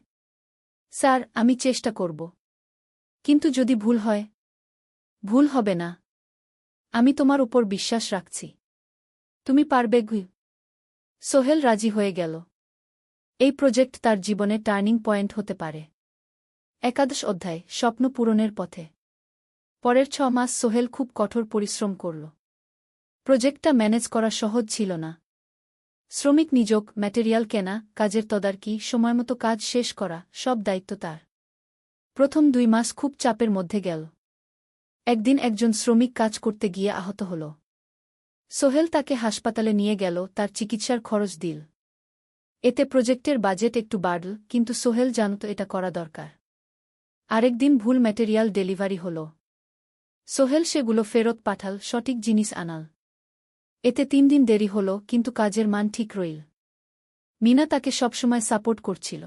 স্যার, আমি চেষ্টা করব। কিন্তু যদি ভুল হয়? ভুল হবে না। আমি তোমার উপর বিশ্বাস রাখছি। তুমি পারবে গু। সোহেল রাজি হয়ে গেল। এই প্রজেক্ট তার জীবনে টার্নিং পয়েন্ট হতে পারে। একাদশ অধ্যায়, স্বপ্ন পূরণের পথে। পরের ৬ মাস সোহেল খুব কঠোর পরিশ্রম করল। প্রজেক্টটা ম্যানেজ করা সহজ ছিল না। শ্রমিক নিযোগ, ম্যাটেরিয়াল কেনা, কাজের তদারকি, সময়মতো কাজ শেষ করা, সব দায়িত্ব তার। প্রথম 2 মাস খুব চাপের মধ্যে গেল। একদিন একজন শ্রমিক কাজ করতে গিয়ে আহত হল। সোহেল তাকে হাসপাতালে নিয়ে গেল, তার চিকিৎসার খরচ দিল। এতে প্রজেক্টের বাজেট একটু বাড়ল, কিন্তু সোহেল জানত এটা করা দরকার। আরেকদিন ভুল ম্যাটেরিয়াল ডেলিভারি হল। সোহেল সেগুলো ফেরত পাঠাল, সঠিক জিনিস আনাল। এতে 3 দিন দেরি হল, কিন্তু কাজের মান ঠিক রইল। মিনা তাকে সবসময় সাপোর্ট করছিল।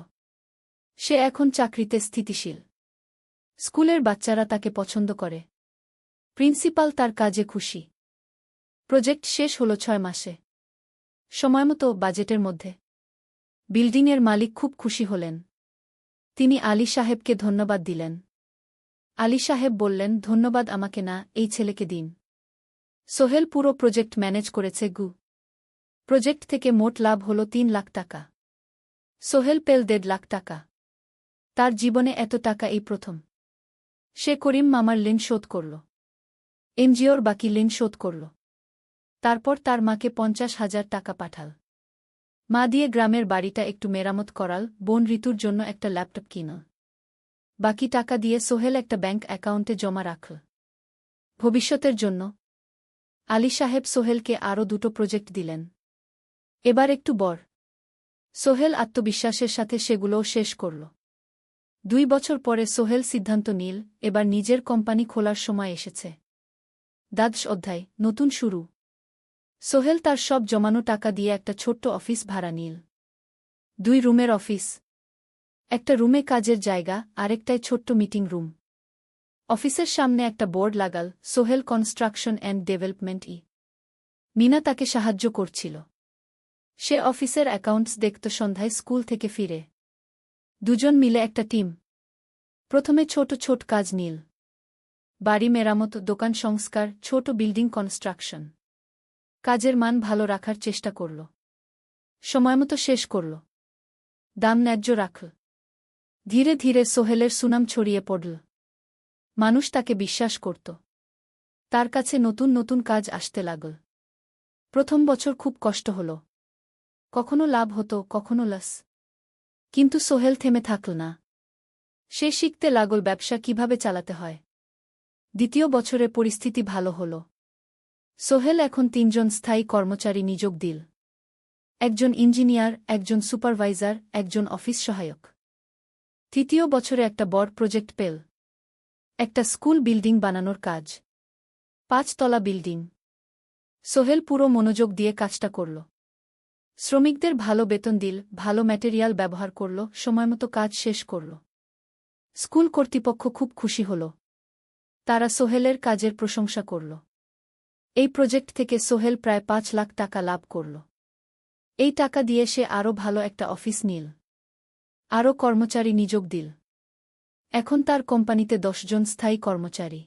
সে এখন চাকরিতে স্থিতিশীল। স্কুলের বাচ্চারা তাকে পছন্দ করে। প্রিন্সিপাল তার কাজে খুশি। প্রজেক্ট শেষ হল 6 মাসে। সময়মতো, বাজেটের মধ্যে। বিল্ডিংয়ের মালিক খুব খুশি হলেন। তিনি আলী সাহেবকে ধন্যবাদ দিলেন। আলী সাহেব বললেন, ধন্যবাদ আমাকে না, এই ছেলেকে দিন। সোহেল পুরো প্রজেক্ট ম্যানেজ করেছে। প্রজেক্ট থেকে মোট লাভ হল 3 লাখ টাকা। সোহেল পেল 1.5 লাখ টাকা। তার জীবনে এত টাকা এই প্রথম। সে করিম মামার ঋণ শোধ করল। এনজিওর বাকি ঋণ শোধ করল। তারপর তার মাকে 50,000 টাকা পাঠাল। মা দিয়ে গ্রামের বাড়িটা একটু মেরামত করাল, বোন ঋতুর জন্য একটা ল্যাপটপ কিনল। বাকি টাকা দিয়ে সোহেল একটা ব্যাংক অ্যাকাউন্টে জমা রাখল ভবিষ্যতের জন্য। আলী সাহেব সোহেলকে আরও 2টো প্রজেক্ট দিলেন। এবার একটু বড়। সোহেল আত্মবিশ্বাসের সাথে সেগুলোও শেষ করল। 2 বছর পরে সোহেল সিদ্ধান্ত নিল, এবার নিজের কোম্পানি খোলার সময় এসেছে। দ্বাদশ অধ্যায়, নতুন শুরু। সোহেল তার সব জমানো টাকা দিয়ে একটা ছোট্ট অফিস ভাড়া নিল। 2 রুমের অফিস। একটা রুমে কাজের জায়গা, আরেকটায় ছোট্ট মিটিং রুম। অফিসের সামনে একটা বোর্ড লাগাল, Sohel construction and development. Mina তাকে সাহায্য করছিল। সে অফিসের অ্যাকাউন্টস দেখত সন্ধ্যায় স্কুল থেকে ফিরে। 2জন মিলে একটা টিম। প্রথমে ছোট ছোট কাজ নিল। বাড়ি মেরামত, দোকান সংস্কার, ছোট বিল্ডিং কনস্ট্রাকশন। কাজের মান ভালো রাখার চেষ্টা করল। সময়মতো শেষ করল। দাম ন্যায্য রাখল। ধীরে ধীরে সোহেলের সুনাম ছড়িয়ে পড়ল। মানুষ তাকে বিশ্বাস করত। তার কাছে নতুন নতুন কাজ আসতে লাগল। প্রথম বছর খুব কষ্ট হল। কখনো লাভ হতো, কখনো লস। কিন্তু সোহেল থেমে থাকল না। সে শিখতে লাগল ব্যবসা কিভাবে চালাতে হয়। দ্বিতীয় বছরে পরিস্থিতি ভালো হল। সোহেল এখন 3 জন স্থায়ী কর্মচারী নিযোগ দিল। একজন ইঞ্জিনিয়ার, একজন সুপারভাইজার, একজন অফিস সহায়ক। তৃতীয় বছরে একটা বড় প্রজেক্ট পেল। একটা স্কুল বিল্ডিং বানানোর কাজ। 5 তলা বিল্ডিং। সোহেল পুরো মনোযোগ দিয়ে কাজটা করল। শ্রমিকদের ভালো বেতন দিল, ভালো ম্যাটেরিয়াল ব্যবহার করল, সময়মতো কাজ শেষ করল। স্কুল কর্তৃপক্ষ খুব খুশি হল। তারা সোহেলের কাজের প্রশংসা করল। এই প্রজেক্ট থেকে সোহেল প্রায় 5 লাখ টাকা লাভ করল। এই টাকা দিয়ে সে আরও ভালো একটা অফিস নিল। আরও কর্মচারী নিযোগ দিল। এখন তার কোম্পানিতে 10 জন স্থায়ী কর্মচারী।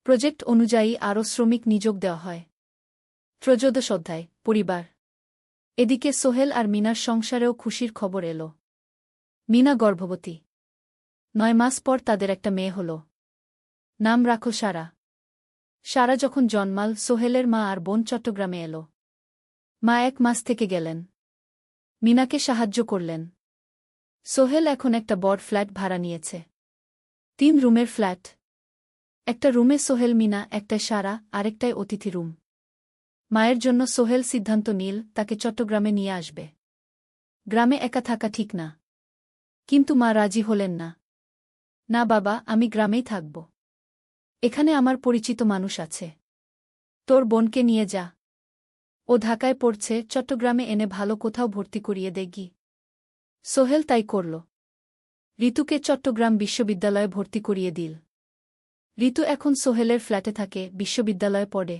প্রজেক্ট অনুযায়ী আরও শ্রমিক নিযোগ দেওয়া হয়। ত্রয়োদশ অধ্যায়, পরিবার। এদিকে সোহেল আর মিনার সংসারেও খুশির খবর এল। মিনা গর্ভবতী। 9 মাস পর তাদের একটা মেয়ে হল। নাম রাখল সারা। সারা যখন জন্মাল, সোহেলের মা আর বোন চট্টগ্রামে এল। মা 1 মাস থেকে গেলেন। মিনাকে সাহায্য করলেন। সোহেল এখন একটা বড় ফ্ল্যাট ভাড়া নিয়েছে। 3 রুমের ফ্ল্যাট। একটা রুমে সোহেল, মিনা, একটায় সারা, আরেকটায় অতিথি রুম। মায়ের জন্য সোহেল সিদ্ধান্ত নিল তাকে চট্টগ্রামে নিয়ে আসবে। গ্রামে একা থাকা ঠিক না। কিন্তু মা রাজি হলেন না। না বাবা, আমি গ্রামেই থাকব। এখানে আমার পরিচিত মানুষ আছে। তোর বোনকে নিয়ে যা। ও ঢাকায় পড়ছে, চট্টগ্রামে এনে ভালো কোথাও ভর্তি করিয়ে দেগি। সোহেল তাই করল। ঋতুকে চট্টগ্রাম বিশ্ববিদ্যালয়ে ভর্তি করিয়ে দিল। ঋতু এখন সোহেলের ফ্ল্যাটে থাকে, বিশ্ববিদ্যালয়ে পড়ে।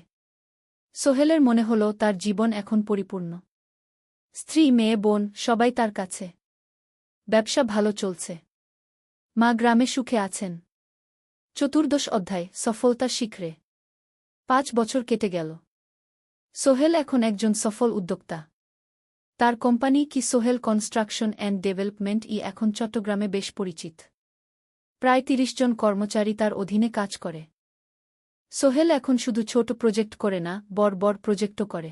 সোহেলের মনে হল তার জীবন এখন পরিপূর্ণ। স্ত্রী, মেয়ে, বোন, সবাই তার কাছে। ব্যবসা ভালো চলছে। মা গ্রামে সুখে আছেন। চতুর্দশ অধ্যায়, সফলতার শিখরে। 5 বছর কেটে গেল। সোহেল এখন একজন সফল উদ্যোক্তা। তার কোম্পানি কি সোহেল কনস্ট্রাকশন অ্যান্ড ডেভেলপমেন্ট এখন চট্টগ্রামে বেশ পরিচিত। প্রায় 30 জন কর্মচারী তার অধীনে কাজ করে। সোহেল এখন শুধু ছোট প্রজেক্ট করে না, বড় বড় প্রজেক্টও করে।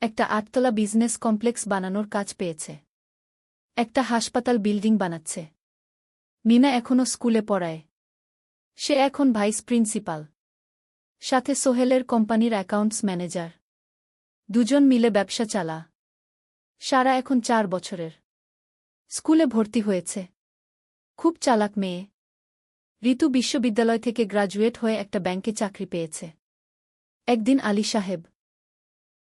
একটা 8 তলা বিজনেস কমপ্লেক্স বানানোর কাজ পেয়েছে। একটা হাসপাতাল বিল্ডিং বানাচ্ছে। মিনা এখনও স্কুলে পড়ায়। সে এখন ভাইস প্রিন্সিপাল। সাথে সোহেলের কোম্পানির অ্যাকাউন্টস ম্যানেজার। দুজন মিলে ব্যবসা চালা। সারা এখন 4 বছরের। স্কুলে ভর্তি হয়েছে। খুব চালাক মেয়ে। ঋতু বিশ্ববিদ্যালয় থেকে গ্রাজুয়েট হয়ে একটা ব্যাংকে চাকরি পেয়েছে। একদিন আলী সাহেব